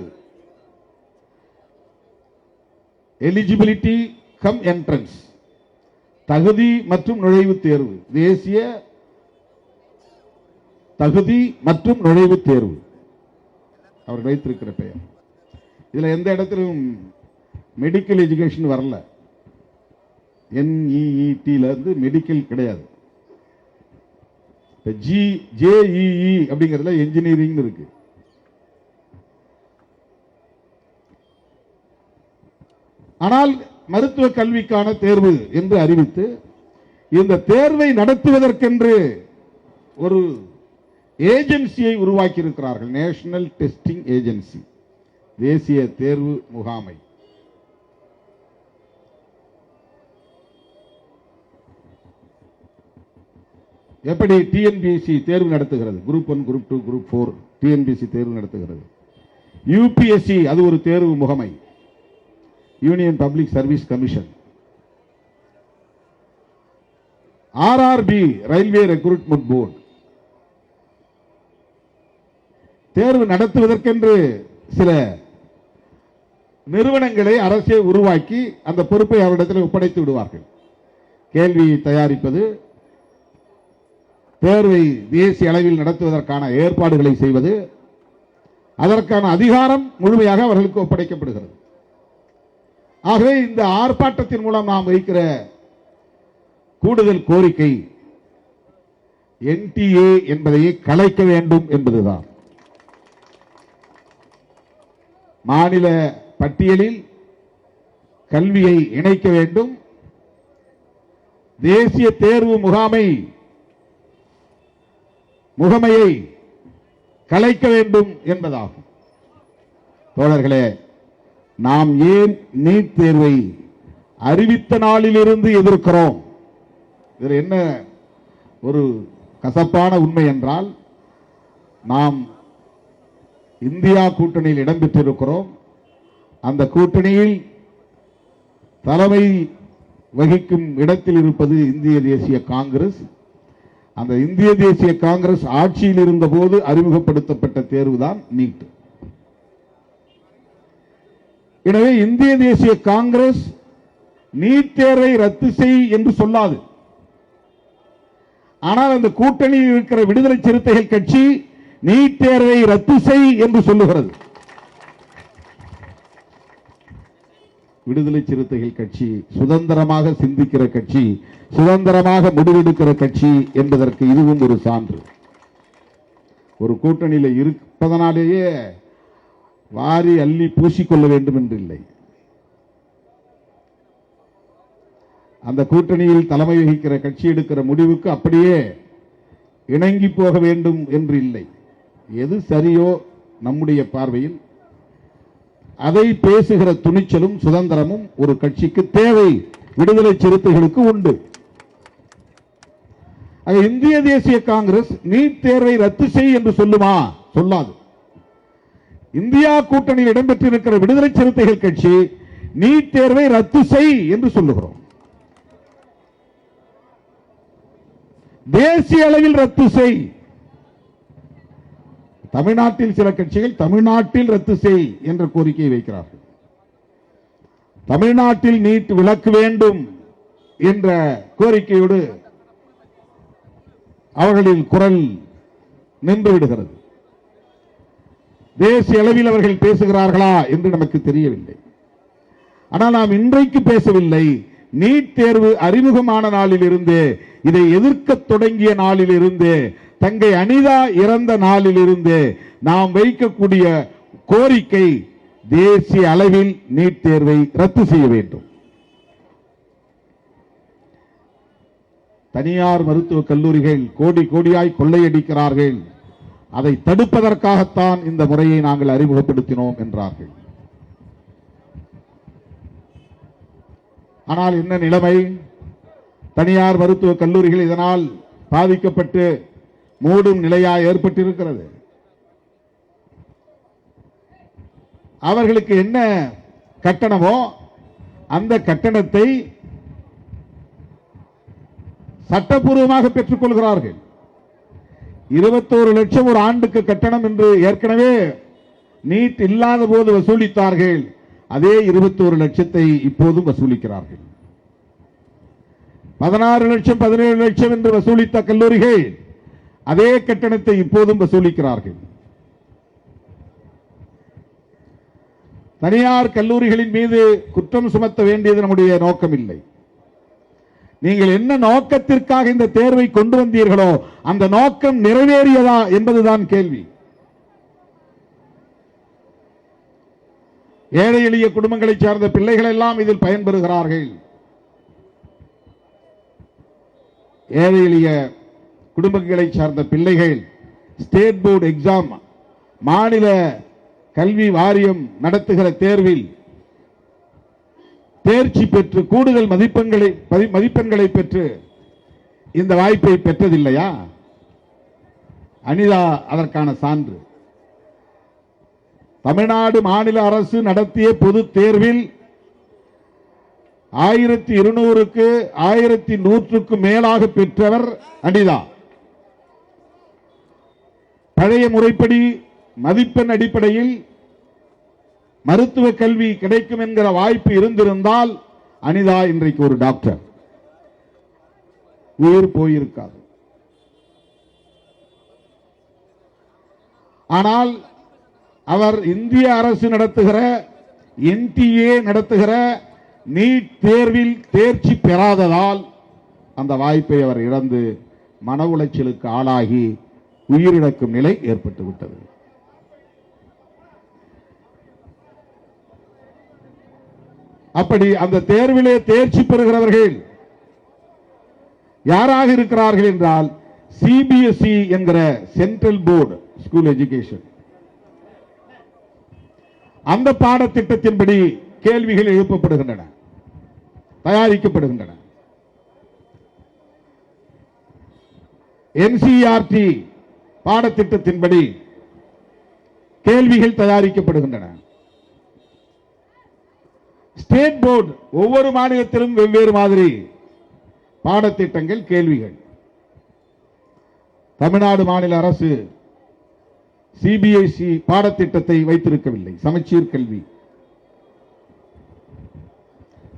எலிஜிபிலிட்டி கம் என்ட்ரன்ஸ், தகுதி மற்றும் நுழைவுத் தேர்வு, தேசிய தகுதி மற்றும் நுழைவுத் தேர்வு அவர் வைத்திருக்கிற பெயர். இதுல எந்த இடத்திலும் மெடிக்கல் எஜுகேஷன் வரல. NEET இருந்து மெடிக்கல் கிடையாது. JEE அப்படிங்கிறதுல என்ஜினியரிங் இருக்கு. ஆனால் மருத்துவ கல்விக்கான தேர்வு என்று அறிவித்து இந்த தேர்வை நடத்துவதற்கென்று ஒரு ஏஜென்சியை உருவாக்கி இருக்கிறார்கள். நேஷனல் டெஸ்டிங் ஏஜென்சி, தேசிய தேர்வு முகாமை. எப்படி TNPSC தேர்வு நடத்துகிறது, குரூப் 1, குரூப் 2, குரூப் 4 TNPSC தேர்வு நடத்துகிறது. UPSC அது ஒரு தேர்வு முகமை, union public service commission. RRB railway recruitment board தேர்வு நடத்துவதற்கென்று சில நிறுவனங்களை அரசே உருவாக்கி அந்த பொறுப்பை அவரிடத்தில் ஒப்படைத்து விடுவார்கள். கேள்வி தயாரிப்பது, தேர்வை தேசிய அளவில் நடத்துவதற்கான ஏற்பாடுகளை செய்வது, அதற்கான அதிகாரம் முழுமையாக அவர்களுக்கு ஒப்படைக்கப்படுகிறது. ஆகவே இந்த ஆர்ப்பாட்டத்தின் மூலம் நாம் வைக்கிற கூடுதல் கோரிக்கை NTA என்பதை கலைக்க வேண்டும் என்பதுதான். மாநில பட்டியலில் கல்வியை இணைக்க வேண்டும், தேசிய தேர்வு முகமையை கலைக்க வேண்டும் என்பதாகும். தோழர்களே, நாம் ஏன் நீட் தேர்வை அறிவித்த நாளிலிருந்து எதிர்க்கிறோம்? இது என்ன ஒரு கசப்பான உண்மை என்றால், நாம் இந்தியா கூட்டணியில் இடம்பெற்றிருக்கிறோம். அந்த கூட்டணியில் தலைமை வகிக்கும் இடத்தில் இருப்பது இந்திய தேசிய காங்கிரஸ். அந்த இந்திய தேசிய காங்கிரஸ் ஆட்சியில் இருந்த போது அறிமுகப்படுத்தப்பட்ட தேர்வுதான் நீட். எனவே இந்திய தேசிய காங்கிரஸ் நீட் தேர்வை ரத்து செய் என்று சொல்லாது. ஆனால் அந்த கூட்டணியில் இருக்கிற விடுதலை சிறுத்தைகள் கட்சி நீட் தேர்வை ரத்து செய் என்று சொல்லுகிறது. விடுதலை சிறுத்தைகள் கட்சி சுதந்திரமாக சிந்திக்கிற கட்சி, சுதந்திரமாக முடிவெடுக்கிற கட்சி என்பதற்கு இதுவும் ஒரு சான்று. ஒரு கூட்டணியில் இருப்பதனாலேயே வாரி அள்ளி பூசிக்கொள்ள வேண்டும் என்று இல்லை. அந்த கூட்டணியில் தலைமை வகிக்கிற கட்சி எடுக்கிற முடிவுக்கு அப்படியே இணங்கி போக வேண்டும் என்று இல்லை. எது சரியோ நம்முடைய பார்வையில் அதை பேசுகிற துணிச்சலும் சுதந்திரமும் ஒரு கட்சிக்கு தேவை, விடுதலை சிறுத்தைகளுக்கு உண்டு. இந்திய தேசிய காங்கிரஸ் நீட் தேர்வை ரத்து செய் என்று சொல்லுமா? சொல்லாது. இந்தியா கூட்டணியில் இடம்பெற்றிருக்கிற விடுதலை சிறுத்தைகள் கட்சி நீட் தேர்வை ரத்து செய் என்று சொல்லுகிறோம். தேசிய அளவில் ரத்து செய். தமிழ்நாட்டில் சில கட்சிகள் தமிழ்நாட்டில் ரத்து செய் என்ற கோரிக்கையை வைக்கிறார்கள். தமிழ்நாட்டில் நீட் விலக்கு வேண்டும் என்ற கோரிக்கையோடு அவர்களின் குரல் நின்று விடுகிறது. தேசிய அளவில் அவர்கள் பேசுகிறார்களா என்று நமக்கு தெரியவில்லை. ஆனால் நாம் இன்றைக்கு பேசவில்லை. நீட் தேர்வு அறிமுகமான நாளில் இருந்து, இதை எதிர்க்க தொடங்கிய நாளில் இருந்து, தங்கை அனிதா இறந்த நாளில் இருந்து நாம் வைக்கக்கூடிய கோரிக்கை தேசிய அளவில் நீட் தேர்வை ரத்து செய்ய வேண்டும். தனியார் மருத்துவக் கல்லூரிகள் கோடி கோடியாய் கொள்ளையடிக்கிறார்கள், அதை தடுப்பதற்காகத்தான் இந்த முறையை நாங்கள் அறிமுகப்படுத்தினோம் என்றார்கள். ஆனால் என்ன நிலைமை? தனியார் மருத்துவக் கல்லூரிகள் இதனால் பாதிக்கப்பட்டு மூடும் நிலையாக ஏற்பட்டிருக்கிறது. அவர்களுக்கு என்ன கட்டணமோ அந்த கட்டணத்தை சட்டப்பூர்வமாக பெற்றுக் கொள்கிறார்கள். 21 லட்சம் ஒரு ஆண்டுக்கு கட்டணம் என்று ஏற்கனவே நீட் இல்லாத போது வசூலித்தார்கள். அதே 21 லட்சத்தை இப்போதும் வசூலிக்கிறார்கள். 16 லட்சம் 17 லட்சம் என்று வசூலித்த கல்லூரிகள் அதே கட்டணத்தை இப்போதும் வசூலிக்கிறார்கள். தனியார் கல்லூரிகளின் மீது குற்றம் சுமத்த வேண்டியது நம்முடைய நோக்கம் இல்லை. நீங்கள் என்ன நோக்கத்திற்காக இந்த தேர்வை கொண்டு வந்தீர்களோ அந்த நோக்கம் நிறைவேறியதா என்பதுதான் கேள்வி. ஏழை எளிய குடும்பங்களைச் சார்ந்த பிள்ளைகள் எல்லாம் இதில் பயன்பெறுகிறார்கள். ஏழை எளிய குடும்பங்களைச் சார்ந்த பிள்ளைகள் ஸ்டேட் போர்டு எக்ஸாம், மாநில கல்வி வாரியம் நடத்துகிற தேர்வில் தேர்ச்சி பெற்று கூடுதல் மதிப்பெண்களை பெற்று இந்த வாய்ப்பை பெற்றதில்லையா? அனிதா அதற்கான சான்று. தமிழ்நாடு மாநில அரசு நடத்திய பொது தேர்வில் 1200க்கு 1100க்கு மேலாக பெற்றவர் அனிதா. பழைய முறைப்படி மதிப்பெண் அடிப்படையில் மருத்துவ கல்வி கிடைக்கும் என்கிற வாய்ப்பு இருந்திருந்தால் அனிதா இன்றைக்கு ஒரு டாக்டர். உயிர் போயிருக்காது. ஆனால் அவர் இந்திய அரசு நடத்துகிற NTA நடத்துகிற நீட் தேர்வில் தேர்ச்சி பெறாததால் அந்த வாய்ப்பை அவர் இழந்து மன உளைச்சலுக்கு ஆளாகி உயிரிழக்கும் நிலை ஏற்பட்டுவிட்டது. அப்படி அந்த தேர்விலே தேர்ச்சி பெறுகிறவர்கள் யாராக இருக்கிறார்கள் என்றால் CBSE என்கிற சென்ட்ரல் போர்டு ஸ்கூல் எஜுகேஷன், அந்த பாடத்திட்டத்தின்படி கேள்விகள் எழுப்பப்படுகின்றன, தயாரிக்கப்படுகின்றன. NCERT பாடத்திட்டத்தின்படி கேள்விகள் தயாரிக்கப்படுகின்றன. ஸ்டேட் போர்டு ஒவ்வொரு மாநிலத்திலும் வெவ்வேறு மாதிரி பாடத்திட்டங்கள், கேள்விகள். தமிழ்நாடு மாநில அரசு சிபிஎஸ்இ பாடத்திட்டத்தை வைத்திருக்கவில்லை. சமச்சீர் கல்வி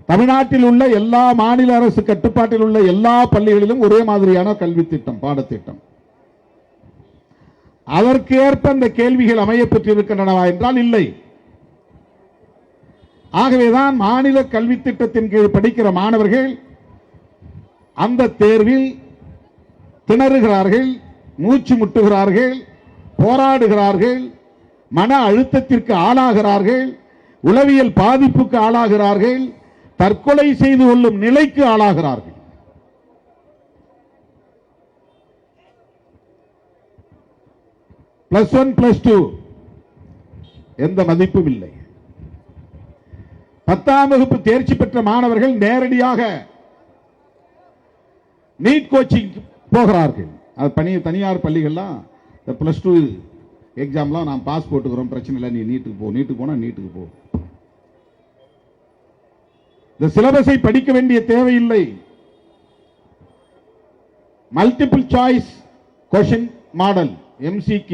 தமிழ்நாட்டில் உள்ள எல்லா மாநில அரசு கட்டுப்பாட்டில் உள்ள எல்லா பள்ளிகளிலும் ஒரே மாதிரியான கல்வி திட்டம், பாடத்திட்டம். அதற்கு ஏற்ப இந்த கேள்விகள் அமைய பெற்றிருக்கின்றனவா என்றால் இல்லை. ஆகவேதான் மாநில கல்வி திட்டத்தின் கீழ் படிக்கிற மாணவர்கள் அந்த தேர்வில் திணறுகிறார்கள், மூச்சு முட்டுகிறார்கள், போராடுகிறார்கள், மன அழுத்தத்திற்கு ஆளாகிறார்கள், உளவியல் பாதிப்புக்கு ஆளாகிறார்கள், தற்கொலை செய்து கொள்ளும் நிலைக்கு ஆளாகிறார்கள். +1 +2 எந்த மதிப்பும் இல்லை. 10ஆம் வகுப்பு தேர்ச்சி பெற்ற மாணவர்கள் நேரடியாக நீட் கோச்சிங் போகிறார்கள். அது தனியார் பள்ளிகள்லாம் +2 எக்ஸாம்லாம் நாம் பாஸ் போட்டுக்கிறோம், பிரச்சனை இல்லை, நீ நீட்டுக்கு போ, நீட்டுக்கு போனா நீட்டுக்கு போ. இந்த சிலபஸை படிக்க வேண்டிய தேவையில்லை. Multiple choice question model MCQ,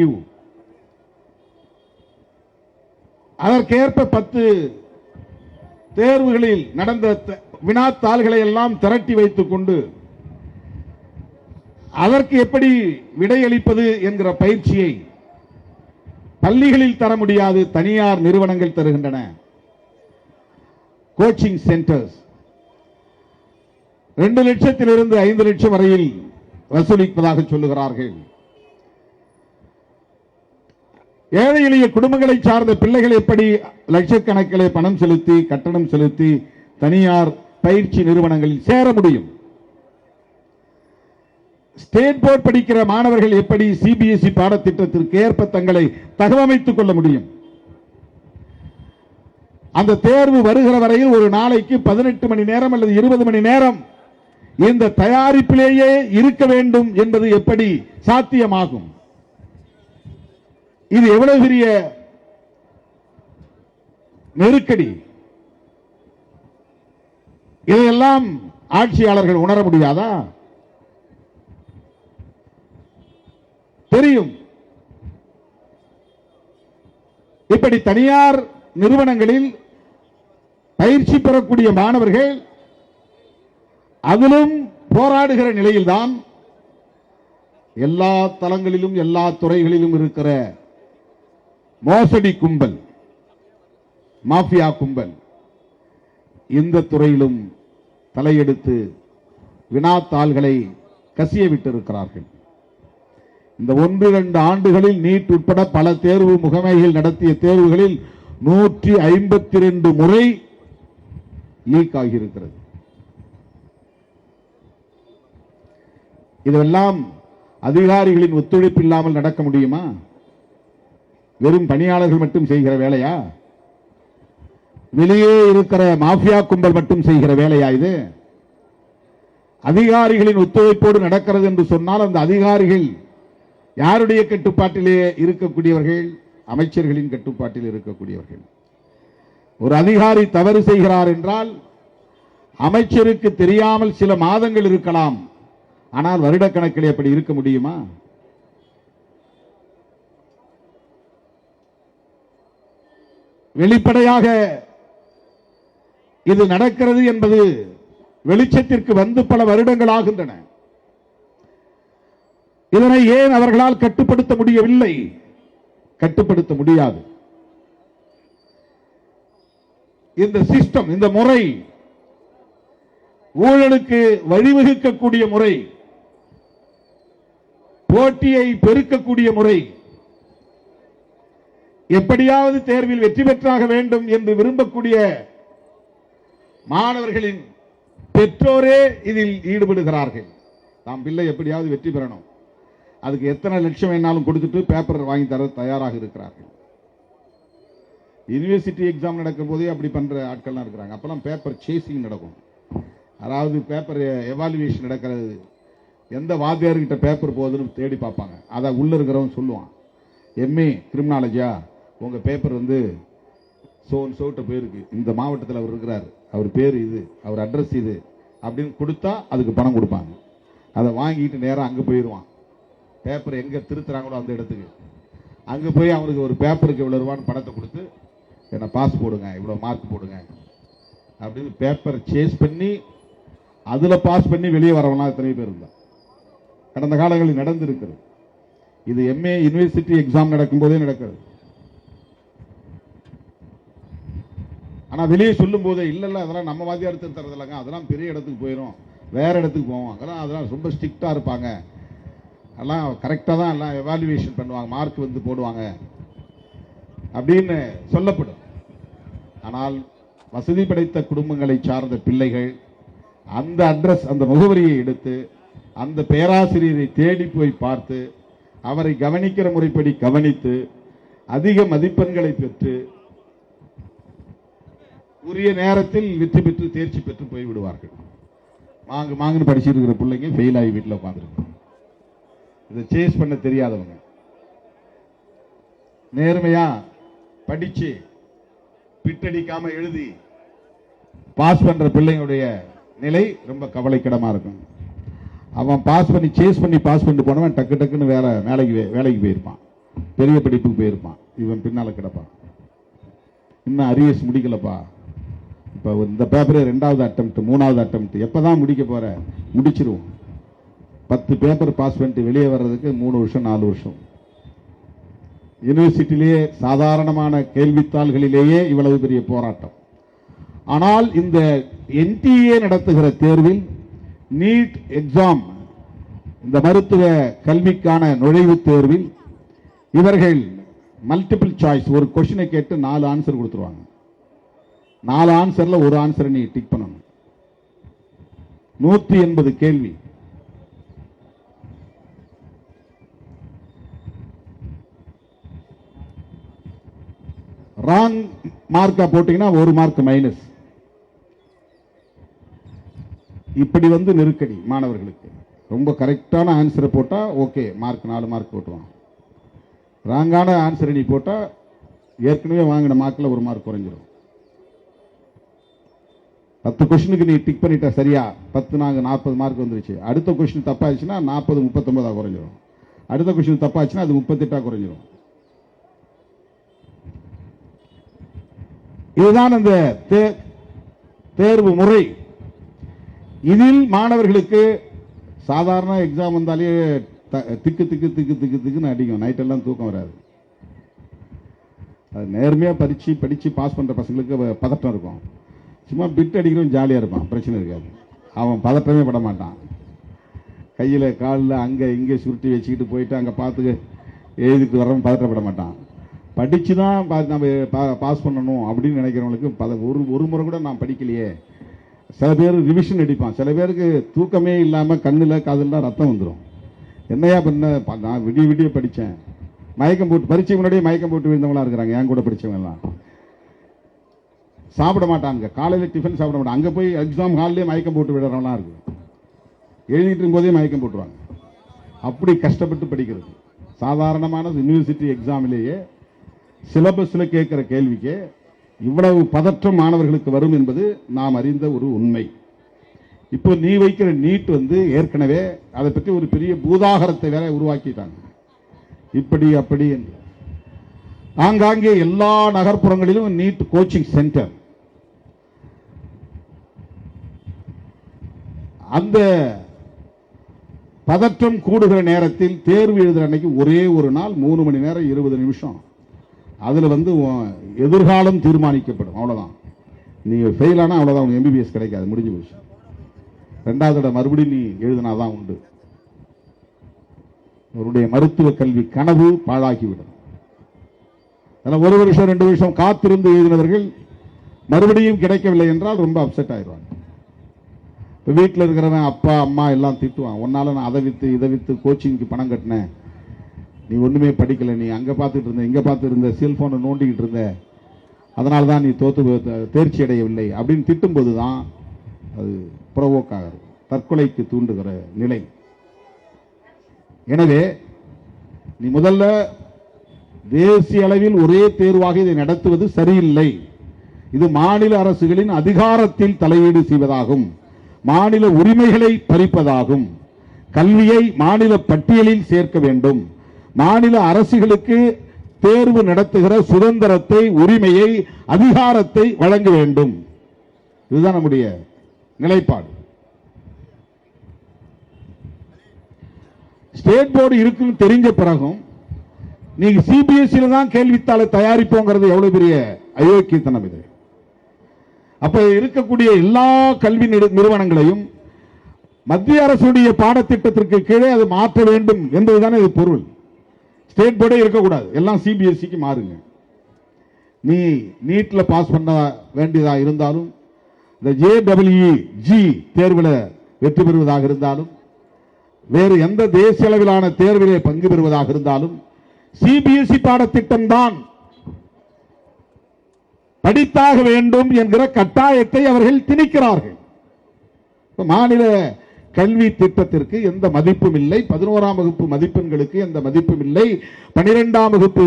அதற்கேற்ப 10 தேர்வுகளில் நடந்த வினாத்தாள்களை எல்லாம் திரட்டி வைத்துக் கொண்டு அதற்கு எப்படி விடையளிப்பது என்கிற பயிற்சியை பள்ளிகளில் தர முடியாது, தனியார் நிறுவனங்கள் தருகின்றன. கோச்சிங் சென்டர்ஸ் 2 லட்சத்திலிருந்து 5 லட்சம் வரையில் வசூலிப்பதாக சொல்லுகிறார்கள். ஏழை எளிய குடும்பங்களை சார்ந்த பிள்ளைகள் எப்படி லட்சக்கணக்கிலே பணம் செலுத்தி, கட்டணம் செலுத்தி தனியார் பயிற்சி நிறுவனங்களில் சேர முடியும்? ஸ்டேட் போர்டு படிக்கிற மாணவர்கள் எப்படி சிபிஎஸ்இ பாடத்திட்டத்திற்கு ஏற்ப தங்களை தகவமைத்துக் கொள்ள முடியும்? அந்த தேர்வு வருகிற வரையில் ஒரு நாளைக்கு 18 மணி நேரம் அல்லது 20 மணி நேரம் இந்த தயாரிப்பிலேயே இருக்க வேண்டும் என்பது எப்படி சாத்தியமாகும்? இது எவ்வளவு பெரிய நெருக்கடி! இதையெல்லாம் ஆட்சியாளர்கள் உணர முடியாதா? தெரியும். இப்படி தனியார் நிறுவனங்களில் பயிற்சி பெறக்கூடிய மாணவர்கள் அதிலும் போராடுகிற நிலையில்தான் எல்லா தளங்களிலும் எல்லா துறைகளிலும் இருக்கிற மோசடி கும்பல், மாஃபியா கும்பல் இந்த துறையிலும் தலையெடுத்து வினாத்தாள்களை கசிய விட்டிருக்கிறார்கள். இந்த 1-2 ஆண்டுகளில் நீட் உட்பட பல தேர்வு முகமைகள் நடத்திய தேர்வுகளில் 152 முறை லீக் ஆகியிருக்கிறது. இதெல்லாம் அதிகாரிகளின் ஒத்துழைப்பு இல்லாமல் நடக்க முடியுமா? வெறும் பணியாளர்கள் மட்டும் செய்கிற வேலையா? வெளியே இருக்கிற மாஃபியா கும்பல் மட்டும் செய்கிற வேலையா இது? அதிகாரிகளின் ஒத்துழைப்போடு நடக்கிறது என்று சொன்னால் அந்த அதிகாரிகள் யாருடைய கட்டுப்பாட்டிலே இருக்கக்கூடியவர்கள்? அமைச்சர்களின் கட்டுப்பாட்டில் இருக்கக்கூடியவர்கள். ஒரு அதிகாரி தவறு செய்கிறார் என்றால் அமைச்சருக்கு தெரியாமல் சில மாதங்கள் இருக்கலாம், ஆனால் வருடக்கணக்கில் எப்படி இருக்க முடியுமா? வெளிப்படையாக இது நடக்கிறது என்பது வெளிச்சத்திற்கு வந்து பல வருடங்கள் ஆகின்றன. இதனை ஏன் அவர்களால் கட்டுப்படுத்த முடியவில்லை? கட்டுப்படுத்த முடியாது. இந்த சிஸ்டம், இந்த முறை ஊழலுக்கு வழிவகுக்கக்கூடிய முறை, போட்டியை பெருக்கக்கூடிய முறை, எப்படியாவது தேர்வில் வெற்றி பெற்றாக வேண்டும் என்று விரும்பக்கூடிய மாணவர்களின் பெற்றோரே இதில் ஈடுபடுகிறார்கள். தாம் பிள்ளை எப்படியாவது வெற்றி பெறணும், அதுக்கு எத்தனை லட்சம் வேணாலும் கொடுத்துட்டு பேப்பர் வாங்கி தர தயாராக இருக்கிறார்கள். யூனிவர்சிட்டி எக்ஸாம் நடக்கும் போதே அப்படி பண்ற ஆட்கள்லாம் இருக்கிறாங்க. அப்பெல்லாம் பேப்பர் சேசிங் நடக்கும். அதாவது பேப்பர் எவாலுவேஷன் நடக்கிறது, எந்த வாத்தியார்கிட்ட பேப்பர் போகுதுன்னு தேடி பார்ப்பாங்க. அதை உள்ள இருக்கிறவன் சொல்லுவான், MA கிரிமினாலஜியா, உங்க பேப்பர் வந்து சோட்ட பேருக்கு, இந்த மாவட்டத்தில் அவர் இருக்கிறார், அவர் பேர் இது, அவர் அட்ரஸ் இது அப்படின்னு கொடுத்தா அதுக்கு பணம் கொடுப்பாங்க. அதை வாங்கிட்டு நேரம் அங்கே போயிடுவான். பேப்பர் எங்கே திருத்துறாங்களோ அந்த இடத்துக்கு அங்கே போய் அவனுக்கு ஒரு பேப்பருக்கு இவ்வளோ ரூபான்னு பணத்தை கொடுத்து என்னை பாஸ் போடுங்க, இவ்வளோ மார்க் போடுங்க அப்படின்னு பேப்பர் சேஸ் பண்ணி அதில் பாஸ் பண்ணி வெளியே வரவனா எத்தனை பேர் இருந்தா கடந்த காலங்களில் நடந்திருக்கிறது. இது எம்ஏ யூனிவர்சிட்டி எக்ஸாம் நடக்கும்போதே நடக்கிறது. ஆனால் வெளியே சொல்லும் போதே இல்லை அதெல்லாம் நம்ம வாத்தியார் திருத்தறது இல்லைங்க, அதெல்லாம் பெரிய இடத்துக்கு போயிடும், வேற இடத்துக்கு போவோம், அதெல்லாம் ரொம்ப ஸ்ட்ரிக்டாக இருப்பாங்க, எல்லாம் கரெக்டாக தான் எல்லாம் எவாலுவேஷன் பண்ணுவாங்க, மார்க் வந்து போடுவாங்க அப்படின்னு சொல்லப்படும். ஆனால் வசதி படைத்த குடும்பங்களை சார்ந்த பிள்ளைகள் அந்த அட்ரஸ் அந்த முகவரியை எடுத்து அந்த பேராசிரியரை தேடி போய் பார்த்து அவரை கவனிக்கிற முறைப்படி கவனித்து அதிக மதிப்பெண்களை பெற்று உரிய நேரத்தில் வெற்றி பெற்று தேர்ச்சி பெற்று போய் விடுவார்கள். மாங்குன்னு படிச்சுட்டு இருக்கிற பிள்ளைங்க ஃபெயில் ஆகி வீட்டில் உட்காந்துருக்கு. இதை சேஸ் பண்ண தெரியாதவங்க நேர்மையா படிச்சு பிட்டடிக்காம எழுதி பாஸ் பண்ற பிள்ளைங்களுடைய நிலை ரொம்ப கவலைக்கிடமா இருக்கும். அவன் பாஸ் பண்ணி சேஸ் பண்ணி பாஸ் பண்ணிட்டு போனவன் டக்கு டக்குன்னு வேலைக்கு போயிருப்பான், பெரிய படிப்புக்கு போயிருப்பான். இவன் பின்னால கிடப்பான், இன்னும் அரியஸ் முடிக்கலப்பா, இப்போ இந்த பேப்பரே 2வது அட்டெம்ப்ட் 3வது அட்டெம்ப்ட் எப்பதான் முடிக்க போற, முடிச்சிருவோம். 10 பேப்பர் பாஸ் பண்ணிட்டு வெளியே வர்றதுக்கு 3 வருஷம் 4 வருஷம். யூனிவர்சிட்டியிலேயே சாதாரணமான கேள்வித்தாள்களிலேயே இவ்வளவு பெரிய போராட்டம். ஆனால் இந்த என்டிஏ நடத்துகிற தேர்வில் நீட் எக்ஸாம், இந்த மருத்துவ கல்விக்கான நுழைவுத் தேர்வில் இவர்கள் மல்டிபிள் சாய்ஸ் ஒரு கொஸ்டினை கேட்டு 4 ஆன்சர் கொடுத்துருவாங்க. 4 ஆன்சர்ல ஒரு ஆன்சரை நீ டிக் பண்ணணும். 180 கேள்வி. ராங் மார்க்கா போட்டீங்கன்னா 1 மார்க் மைனஸ். இப்படி வந்து நெருக்கடி மாணவர்களுக்கு. ரொம்ப கரெக்டான ஆன்சரை போட்டா ஓகே, மார்க் 4 மார்க் போட்டுவான். ராங்கான ஆன்சரை நீ போட்டா ஏற்கனவே வாங்கின மார்க்ல 1 மார்க் குறைஞ்சிடும். 10 கொஸ்டினுக்கு நீ டிக் பண்ணிட்ட சரியா, 10 நாங்க 40 மார்க் வந்துருச்சு. அடுத்த கொஸ்டின் தப்பாச்சுன்னா 40 39 குறைஞ்சிடும். அடுத்த கொஸ்டின் தப்பாச்சுன்னா அது 38 குறைஞ்சிடும். இதுதான் அந்த தேர்வு முறை. இதில் மாணவர்களுக்கு சாதாரண எக்ஸாம் வந்தாலே திக்கு திக்கு திக்கு திக்கு திக்குன்னு அடிக்கும், நைட்டெல்லாம் தூக்கம் வராது. அது நேர்மையாக படித்து பாஸ் பண்ணுற பசங்களுக்கு பதட்டம் இருக்கும். சும்மா பிட் அடிக்கிறவன் ஜாலியாக இருப்பான், பிரச்சனை இருக்காது. அவன் பதட்டமே பட மாட்டான். கையில் காலில் அங்கே இங்கே சுருட்டி வச்சுக்கிட்டு போயிட்டு அங்கே பார்த்து எழுதிட்டு வரவன் பதட்டப்பட மாட்டான். படித்து தான் நம்ம பாஸ் பண்ணணும் அப்படின்னு நினைக்கிறவங்களுக்கு ஒரு முறை கூட நான் படிக்கலையே. சில பேர் ரிவிஷன் அடிப்பான், சில பேருக்கு தூக்கமே இல்லாமல் கண்ணில் காதெல்லாம் ரத்தம் வந்துடும். என்னையா பண்ண, நான் விடிய படித்தேன், மயக்கம் போட்டு பரீட்சை முன்னாடியே மயக்கம் போட்டு விழுந்தவங்களாம் இருக்கிறாங்க. என் கூட படித்தவங்கலாம் சாப்பிட மாட்டாங்க, காலையில் டிஃபன் சாப்பிட மாட்டாங்க. அங்கே போய் எக்ஸாம் ஹால்லேயே மயக்கம் போட்டு விடுறவங்களாம் இருக்கு. எழுதிட்டு இருக்கும்போதே மயக்கம் போட்டுருவாங்க. அப்படி கஷ்டப்பட்டு படிக்கிறது. சாதாரணமான யூனிவர்சிட்டி எக்ஸாமிலேயே சிலபஸ்ல கேட்கிற கேள்விக்கு இவ்வளவு பதற்றம் மாணவர்களுக்கு வரும் என்பது நாம் அறிந்த ஒரு உண்மை. இப்போ நீ வைக்கிற நீட் வந்து ஏற்கனவே அதை பற்றி ஒரு பெரிய பூதாகரத்தை வேற உருவாக்கிட்டாங்க. இப்படி அப்படி என்று ஆங்காங்கே எல்லா நகர்ப்புறங்களிலும் நீட் கோச்சிங் சென்டர். அந்த பதற்றம் கூடுகிற நேரத்தில் தேர்வு எழுதுற அன்னைக்கு ஒரே ஒரு நாள் 3 மணி நேரம் 20 நிமிஷம் அதுல வந்து எதிர்காலம் தீர்மானிக்கப்படும். அவ்வளவுதான். நீ ஃபெயில் ஆனா அவ்வளவுதான், உனக்கு எம்பிபிஎஸ் கிடைக்காது, முடிஞ்சு போச்சு. 2வது தடவை மறுபடியும் நீ எழுதினாதான் உண்டு. அவருடைய மருத்துவ கல்வி கனவு பாழாகிவிடும். அதனால் 1 வருஷம் 2 வருஷம் காத்திருந்து எழுதினவர்கள் மறுபடியும் கிடைக்கவில்லை என்றால் ரொம்ப அப்செட் ஆயிடுவாங்க. இப்போ வீட்டில் இருக்கிறவன் அப்பா அம்மா எல்லாம் திட்டுவான், உன்னால நான் அதை வித்து இதை வித்து கோச்சிங்க்கு பணம் கட்டினேன், நீ ஒண்ணுமே படிக்கல, நீ அங்க பார்த்துட்டு இருந்த இங்க பார்த்து இருந்த செல்போனை நோண்டிக்கிட்டு இருந்த, அதனால தான் நீ தேர்ச்சி அடையவில்லை அப்படின்னு திட்டும்போது தான் அது புறவோக் ஆகிறது, தற்கொலைக்கு தூண்டுகிற நிலை. எனவே நீ முதல்ல தேசிய அளவில் ஒரே தேர்வாக இதை நடத்துவது சரியில்லை. இது மாநில அரசுகளின் அதிகாரத்தில் தலையீடு செய்வதாகும், மாநில உரிமைகளை பறிப்பதாகும். கல்வியை மாநில பட்டியலில் சேர்க்க வேண்டும். மாநில அரசுகளுக்கு தேர்வு நடத்துகிற சுதந்திரத்தை, உரிமையை, அதிகாரத்தை வழங்க வேண்டும். இதுதான் நம்முடைய நிலைப்பாடு. ஸ்டேட் போர்டு இருக்குன்னு தெரிஞ்ச பிறகும் நீங்க சிபிஎஸ்இ தான் கேள்வித்தாளை தயாரிப்போங்கிறது எவ்வளவு பெரிய அயோக்கியத்தனம் இது. அப்ப இருக்கக்கூடிய எல்லா கல்வி நிறுவனங்களையும் மத்திய அரசுடைய பாடத்திட்டத்திற்கு கீழே அது மாற்ற வேண்டும் என்பதுதான் இது பொருள். ஸ்டேட் போர்டே இருக்கக்கூடாது, எல்லாம் சிபிஎஸ்இக்கு மாறுங்க. நீ நீட்ல பாஸ் பண்ண வேண்டியதா இருந்தாலும், இந்த JEE தேர்வில் வெற்றி பெறுவதாக இருந்தாலும், வேறு எந்த தேசிய அளவிலான தேர்விலே பங்கு பெறுவதாக இருந்தாலும் சிபிஎஸ்இ பாடத்திட்டம் தான் படித்தாக வேண்டும் என்கிற கட்டாயத்தை அவர்கள் திணிக்கிறார்கள். மாநில கல்வி திட்டத்திற்கு எந்த மதிப்பும் இல்லை. 11ஆம் வகுப்பு மதிப்பெண்களுக்கு எந்த மதிப்பும் இல்லை. 12ஆம் வகுப்பு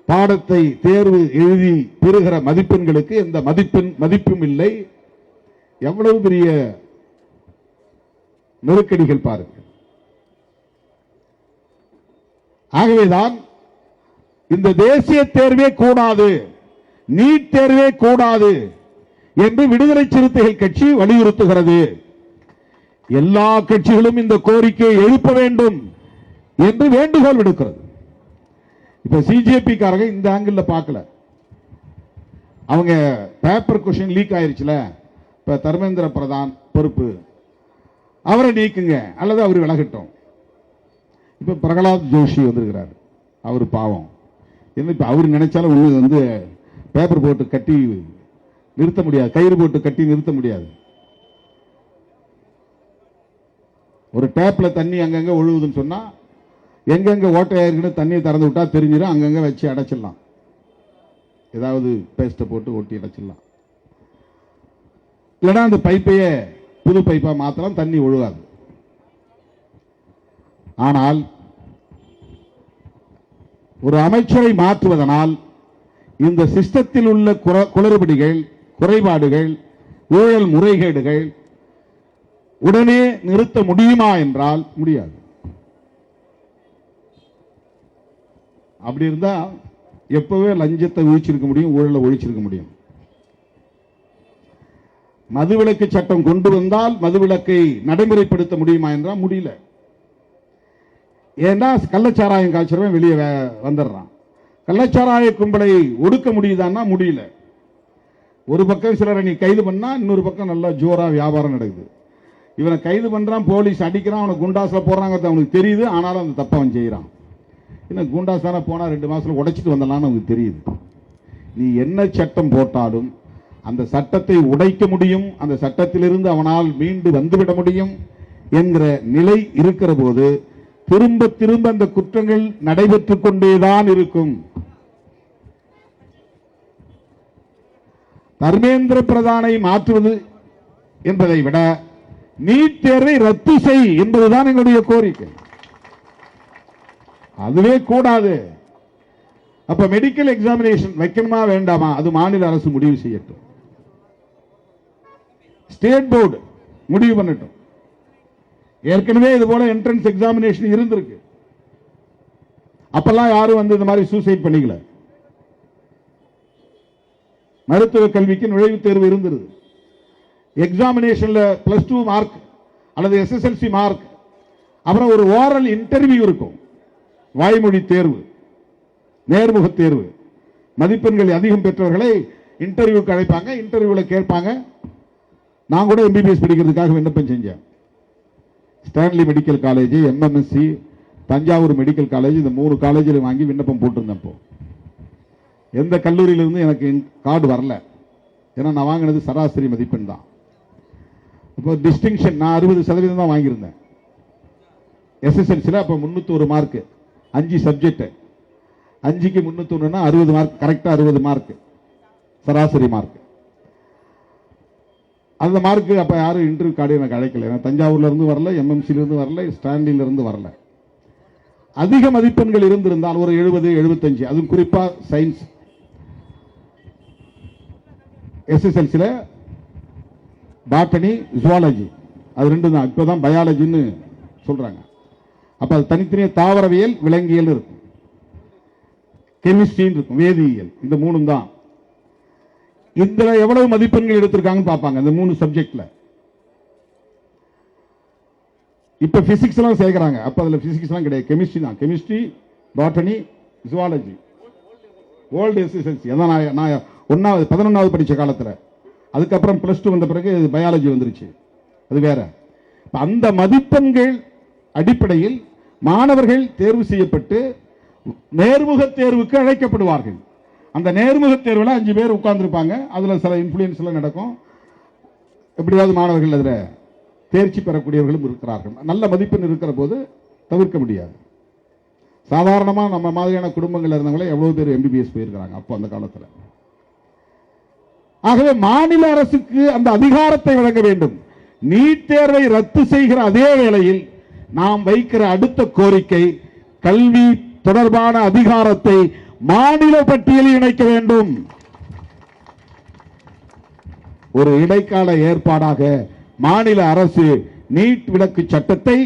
பாடத்தை தேர்வு எழுதி பெறுகிற மதிப்பெண்களுக்கு எந்த மதிப்பும் இல்லை. எவ்வளவு பெரிய நெருக்கடிகள் பாருங்கள். ஆகவேதான் இந்த தேசிய தேர்வே கூடாது, நீட் தேர்வே கூடாது என்று விடுதலை சிறுத்தைகள் கட்சி வலியுறுத்துகிறது. எல்லா கட்சிகளும் இந்த கோரிக்கையை எழுப்ப வேண்டும் என்று வேண்டுகோள் விடுக்கிறது. இப்ப சிஜேபி காரங்க இந்த ஆங்கிள் பார்க்கல. அவங்க பேப்பர் கொஸ்டின் லீக் ஆயிருச்சுல, இப்ப தர்மேந்திர பிரதான் பொறுப்பு, அவரை நீக்குங்க அல்லது அவர் விலகட்டும். இப்ப பிரகலாத் ஜோஷி வந்திருக்கிறார், அவர் பாவம். இப்ப அவர் நினைச்சாலும் பேப்பர் போட்டு கட்டி நிறுத்த முடியாது, கயிறு போட்டு கட்டி நிறுத்த முடியாது. ஒரு டேப்ல தண்ணி அங்கங்க ஒழுகுதுன்னு சொன்னா எங்கெங்க ஓட்டையாயிருக்குன்னு தண்ணியை திறந்து விட்டா தெரிஞ்சிடும், அங்கங்க வச்சு அடைச்சிடலாம், ஏதாவது பேஸ்ட்டை போட்டு ஒட்டி அடைச்சிடலாம். இல்லைன்னா அந்த பைப்பையே புது பைப்பா மாத்தலாம், தண்ணி ஒழுகாது. ஆனால் ஒரு அமைச்சரை மாற்றுவதனால் இந்த சிஸ்டத்தில் உள்ள குளறுபடிகள், குறைபாடுகள், ஊழல் முறைகேடுகள் உடனே நிறுத்த முடியுமா என்றால் முடியாது. அப்படி இருந்தா எப்பவே லஞ்சத்தை ஒழிச்சிருக்க முடியும், ஊழலை ஒழிச்சிருக்க முடியும். மதுவிலக்கு சட்டம் கொண்டு வந்தால் மதுவிலக்கை நடைமுறைப்படுத்த முடியுமா என்றால் முடியல. ஏன்னா கள்ளச்சாராயம் காய்ச்சறவன் வெளியே வந்துடுறான். கள்ளச்சாராய கும்பலை ஒடுக்க முடியுதான்னா முடியல. ஒரு பக்கம் சிலரை நீ கைது பண்ணா இன்னொரு பக்கம் நல்லா ஜோரா வியாபாரம் நடக்குது. இவனை கைது பண்றான், போலீஸ் அடிக்கிறான், அவனை குண்டாஸ்ல போடுறாங்க, அவனுக்கு தெரியுது. ஆனாலும் அந்த தப்பை அவன் செய்யறான். இன்னும் குண்டாஸ் தானே போனா 2 மாசத்துல உடைச்சிட்டு வந்தலான்னு அவனுக்கு தெரியுது. நீ என்ன சட்டம் போட்டாலும் அந்த சட்டத்தை உடைக்க முடியும், அந்த சட்டத்திலிருந்து அவனால் மீண்டு வந்துவிட முடியும் என்கிற நிலை இருக்கிற போது திரும்ப திரும்ப அந்த குற்றங்கள் நடைபெற்றுக் கொண்டேதான் இருக்கும். தர்மேந்திர பிரதானை மாற்றுவது என்பதை விட நீட் தேர்வை ரத்து செய் என்பதுதான் எங்களுடைய கோரிக்கை. அதுவே கூடாது. அப்ப மெடிக்கல் எக்ஸாமினேஷன் வைக்கணுமா வேண்டாமா அது மாநில அரசு முடிவு செய்யட்டும். ஸ்டேட் போர்டு முடிவு பண்ணட்டும். ஏற்கனவே இது போல என்ட்ரன்ஸ் எக்ஸாமினேஷன் இருந்திருக்கு. அப்பெல்லாம் யாரும் இந்த மாதிரி சூசைட் பண்ணிக்கல. மருத்துவ கல்விக்கு நுழைவுத் தேர்வு இருந்தது. எக்ஸாமினேஷன்ல +2 மார்க் அல்லது SSLC மார்க், அப்புறம் ஒரு ஓரல் இன்டர்வியூ இருக்கும், வாய்மொழி தேர்வு, நேர்முக தேர்வு. மதிப்பெண்கள் அதிகம் பெற்றவர்களை இன்டர்வியூக்கு அழைப்பாங்க, இன்டர்வியூல கேட்பாங்க. நான் கூட MBBS படிக்கிறதுக்காக விண்ணப்பம் செஞ்சேன். Stanley medical college, MMSC, Thanjavur medical college, இந்த 3 காலேஜில் வாங்கி விண்ணப்பம் போட்டிருந்தேன். எந்த கல்லூரியிலிருந்து எனக்கு கார்டு வரல. ஏன்னா நான் வாங்கினது சராசரி மதிப்பெண் தான். இப்போ டிஸ்டிங்ஷன் நான் 60% தான் வாங்கியிருந்தேன். SSLCல அப்போ 301 மார்க், 5 சப்ஜெக்ட், 5க்கு 301னா 60 மார்க், கரெக்டா 60 மார்க் சராசரி மார்க். அந்த மார்க்கு அப்ப யாரும் இன்டர்வியூ கார்டு எனக்கு அழைக்கல. தஞ்சாவூர்ல இருந்து வரல, MMCல இருந்து வரல, ஸ்டான்லில இருந்து வரல. அதிக மதிப்பெண்கள் இருந்திருந்தால் ஒரு 70, 75, அதுவும் குறிப்பா சயின்ஸ், SSLCல பாட்டனி, ஜுவாலஜி, அது 2 தான். இப்பதான் பயாலஜின்னு சொல்றாங்க. அப்ப அது தனித்தனியே தாவரவியல், விலங்கியல் இருக்கும், கெமிஸ்ட்ரி இருக்கும், வேதியியல். இந்த மூணும் தான். இதுல எவ்வளவு மதிப்பெண்கள் எடுத்திருக்காங்கன்னு பார்ப்பாங்க இந்த 3 சப்ஜெக்ட்ல. இப்ப பிசிக்ஸ் எல்லாம் சேர்க்கிறாங்க. அப்ப அதுல பிசிக்ஸ் எல்லாம் கிடையாது, கெமிஸ்ட்ரி தான். Chemistry, botany, zoology, old SSLC. அதான் நான் 11வது படிச்ச காலத்துல. அதுக்கப்புறம் +2 வந்த பிறகு பயாலஜி வந்துருச்சு, அது வேற. அந்த மதிப்பெண்கள் அடிப்படையில் மாணவர்கள் தேர்வு செய்யப்பட்டு நேர்முக தேர்வுக்கு அழைக்கப்படுவார்கள். அந்த நேர்முக தேர்வில் 5 பேர் உட்கார்ந்துருப்பாங்க. அதுல சில இன்ஃப்ளூயன்ஸ் எல்லாம் நடக்கும். எப்படியாவது மாணவர்கள் அதில் தேர்ச்சி பெறக்கூடியவர்களும் இருக்கிறார்கள். நல்ல மதிப்பெண் இருக்கிற போது தவிர்க்க முடியாது. சாதாரணமாக நம்ம மாதிரியான குடும்பங்கள் இருந்தவங்களே எவ்வளவு பேர் எம்பிபிஎஸ் போயிருக்கிறாங்க அப்போ அந்த காலத்தில். ஆகவே மாநில அரசுக்கு அந்த அதிகாரத்தை வழங்க வேண்டும். நீட் தேர்வை ரத்து செய்கிற அதே வேளையில் நாம் வைக்கிற அடுத்த கோரிக்கை, கல்வி தொடர்பான அதிகாரத்தை மாநில பட்டியலில் இணைக்க வேண்டும். ஒரு இடைக்கால ஏற்பாடாக மாநில அரசு நீட் விலக்கு சட்டத்தை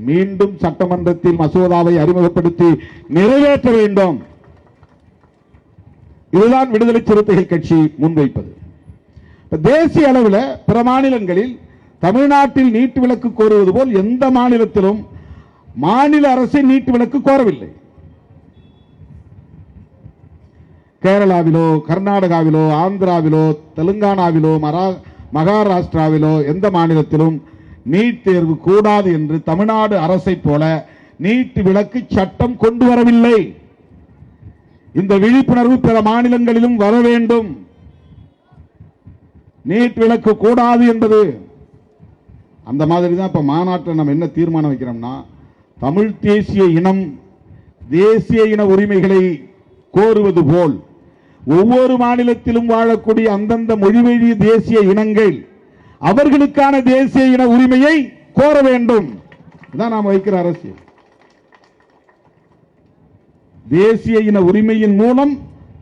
மீண்டும் சட்டமன்றத்தில் மசோதாவை அறிமுகப்படுத்தி நிறைவேற்ற வேண்டும். இதுதான் விடுதலை சிறுத்தைகள் கட்சி முன்வைப்பது. தேசிய அளவில் பிற மாநிலங்களில் தமிழ்நாட்டில் நீட் விலக்கு கோருவது போல் எந்த மாநிலத்திலும் மாநில அரசு நீட் விலக்கு கோரவில்லை. கேரளாவிலோ, கர்நாடகாவிலோ, ஆந்திராவிலோ, தெலுங்கானாவிலோ, மகாராஷ்டிராவிலோ எந்த மாநிலத்திலும் நீட் தேர்வு கூடாது என்று தமிழ்நாடு அரசை போல நீட் விலக்கு சட்டம் கொண்டு வரவில்லை. இந்த விழிப்புணர்வு பிற மாநிலங்களிலும் வர வேண்டும். நீட் விலக்கு கூடாது என்பது அந்த மாதிரி தான். இப்ப மாநாட்டில் நம்ம என்ன தீர்மானம் வைக்கிறோம்னா, தமிழ் தேசிய இனம் தேசிய இன உரிமைகளை கோருவது போல் ஒவ்வொரு மாநிலத்திலும் வாழக்கூடிய அந்தந்த மொழிவழி தேசிய இனங்கள் அவர்களுக்கான தேசிய இன உரிமையை கோர வேண்டும். இதான் நாம் வைக்கிற அரசியல். தேசிய இன உரிமையின் மூலம்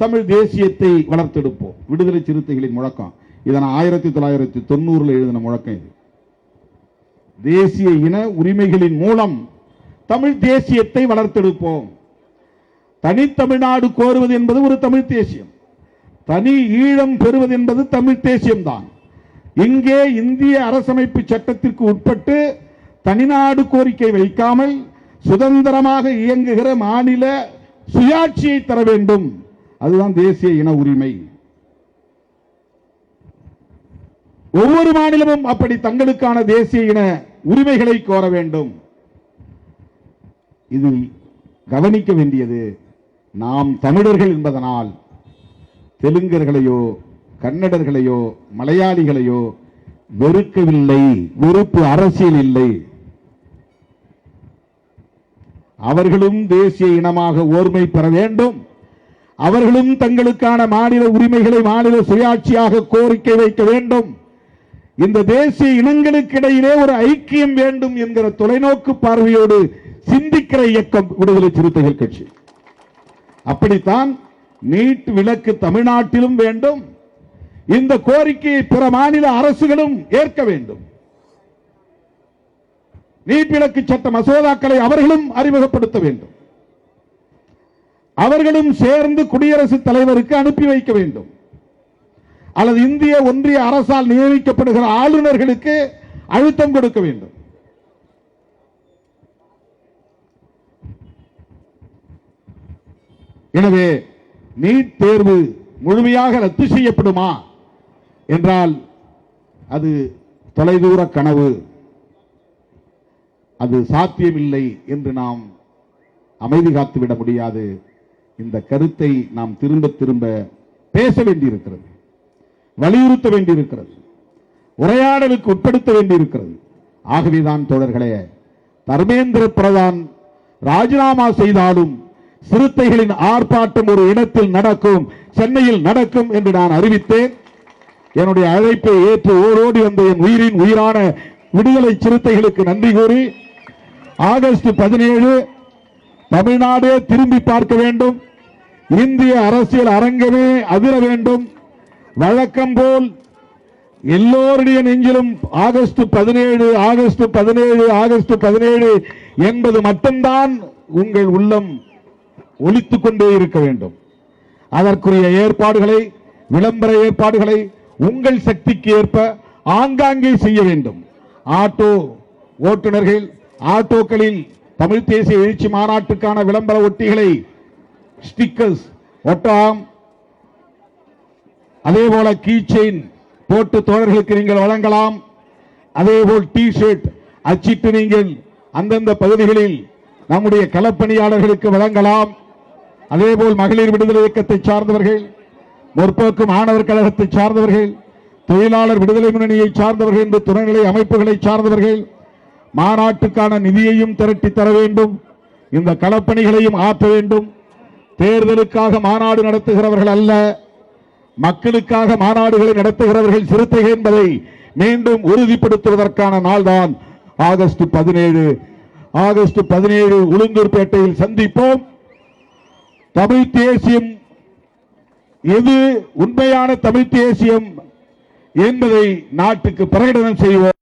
தமிழ் தேசியத்தை வளர்த்தெடுப்போம். விடுதலை சிறுத்தைகளின் முழக்கம். இதை நான் 1990 எழுதின முழக்கம் இது. தேசிய இன உரிமைகளின் மூலம் தமிழ் தேசியத்தை வளர்த்தெடுப்போம். தனித்தமிழ்நாடு கோருவது என்பது ஒரு தமிழ் தேசியம், தனி ஈழம் பெறுவது என்பது தமிழ் தேசியம் தான். இங்கே இந்திய அரசமைப்பு சட்டத்திற்கு உட்பட்டு தனிநாடு கோரிக்கை வைக்காமல் சுதந்திரமாக இயங்குகிற மாநில சுயாட்சியை தர வேண்டும். அதுதான் தேசிய இன உரிமை. ஒவ்வொரு மாநிலமும் அப்படி தங்களுக்கான தேசிய இன உரிமைகளை கோர வேண்டும். இதில் கவனிக்க வேண்டியது, நாம் தமிழர்கள் என்பதனால் தெலுங்கர்களையோ, கன்னடர்களையோ, மலையாளிகளையோ வெறுக்கவில்லை. வெறுப்பு அரசியல் இல்லை. அவர்களும் தேசிய இனமாக ஓர்மை பெற வேண்டும். அவர்களும் தங்களுக்கான மாநில உரிமைகளை மாநில சுயாட்சியாக கோரிக்கை வைக்க வேண்டும். இந்த தேசிய இனங்களுக்கு இடையிலே ஒரு ஐக்கியம் வேண்டும் என்கிற தொலைநோக்கு பார்வையோடு சிந்திக்கிற இயக்கம் விடுதலை சிறுத்தைகள் கட்சி. அப்படித்தான் நீட் விலக்கு தமிழ்நாட்டிலும் வேண்டும். இந்த கோரிக்கையை பிற மாநில அரசுகளும் ஏற்க வேண்டும். நீட் விலக்கு சட்ட மசோதாக்களை அவர்களும் அறிமுகப்படுத்த வேண்டும். அவர்களும் சேர்ந்து குடியரசுத் தலைவருக்கு அனுப்பி வைக்க வேண்டும். அல்லது இந்திய ஒன்றிய அரசால் நியமிக்கப்படுகிற ஆளுநர்களுக்கு அழுத்தம் கொடுக்க வேண்டும். எனவே நீட் தேர்வு முழுமையாக ரத்து செய்யப்படுமா என்றால் அது தொலைதூர கனவு. அது சாத்தியமில்லை என்று நாம் அமைதி காத்துவிட முடியாது. இந்த கருத்தை நாம் திரும்ப திரும்ப பேச வேண்டியிருக்கிறது, வலியுறுத்த வேண்டியிருக்கிறது, உரையாடலுக்கு உட்படுத்த வேண்டியிருக்கிறது. ஆகவேதான் தோழர்களே, தர்மேந்திர பிரதான் ராஜினாமா செய்தாலும் சிறுத்தைகளின் ஆர்ப்பாட்டம் ஒரு இடத்தில் நடக்கும், சென்னையில் நடக்கும் என்று நான் அறிவித்தேன். என்னுடைய அழைப்பை ஏற்று ஓடோடி வந்த என் உயிரின் உயிரான விடுதலை சிறுத்தைகளுக்கு நன்றி கூறி, ஆகஸ்ட் 17 தமிழ்நாடே திரும்பி பார்க்க வேண்டும். இந்திய அரசியல் அரங்கமே அதிர வேண்டும். வழக்கம் போல் எல்லோருடைய நெஞ்சிலும் ஆகஸ்ட் 17 ஆகஸ்ட் 17 ஆகஸ்ட் 17 என்பது மட்டும்தான் உங்கள் உள்ளம் ஒலித்துக் கொண்டே இருக்க வேண்டும். அதற்குரிய ஏற்பாடுகளை, விளம்பர ஏற்பாடுகளை உங்கள் சக்திக்கு ஏற்ப ஆங்காங்கே செய்ய வேண்டும். ஆட்டோ ஓட்டுநர்கள் ஆட்டோக்களில் தமிழ் தேசிய எழுச்சி மாநாட்டுக்கான விளம்பர ஒட்டிகளை, ஸ்டிக்கர்ஸ் ஒட்டலாம். அதே போல கீ செயின் போட்டு தோழர்களுக்கு நீங்கள் வழங்கலாம். அதேபோல் டி ஷர்ட் அச்சிட்டு நீங்கள் அந்தந்த பகுதிகளில் நம்முடைய களப்பணியாளர்களுக்கு வழங்கலாம். அதேபோல் மகளிர் விடுதலை இயக்கத்தை சார்ந்தவர்கள், முற்போக்கு மாணவர் கழகத்தை சார்ந்தவர்கள், தொழிலாளர் விடுதலை முன்னணியை சார்ந்தவர்கள் என்று துணைநிலை அமைப்புகளை சார்ந்தவர்கள் மாநாட்டுக்கான நிதியையும் திரட்டி தர வேண்டும். இந்த களப்பணிகளையும் ஆற்ற வேண்டும். தேர்தலுக்காக மாநாடு நடத்துகிறவர்கள் அல்ல, மக்களுக்காக மாநாடுகளை நடத்துகிறவர்கள் சிறுத்தைகள் என்பதை மீண்டும் உறுதிப்படுத்துவதற்கான நாள்தான் ஆகஸ்ட் 17. ஆகஸ்ட் 17 உளுந்தூர்பேட்டையில் சந்திப்போம். தமிழ் தேசியம் எது உண்மையான தமிழ் தேசியம் என்பதை நாட்டுக்கு பிரகடனம் செய்வோம்.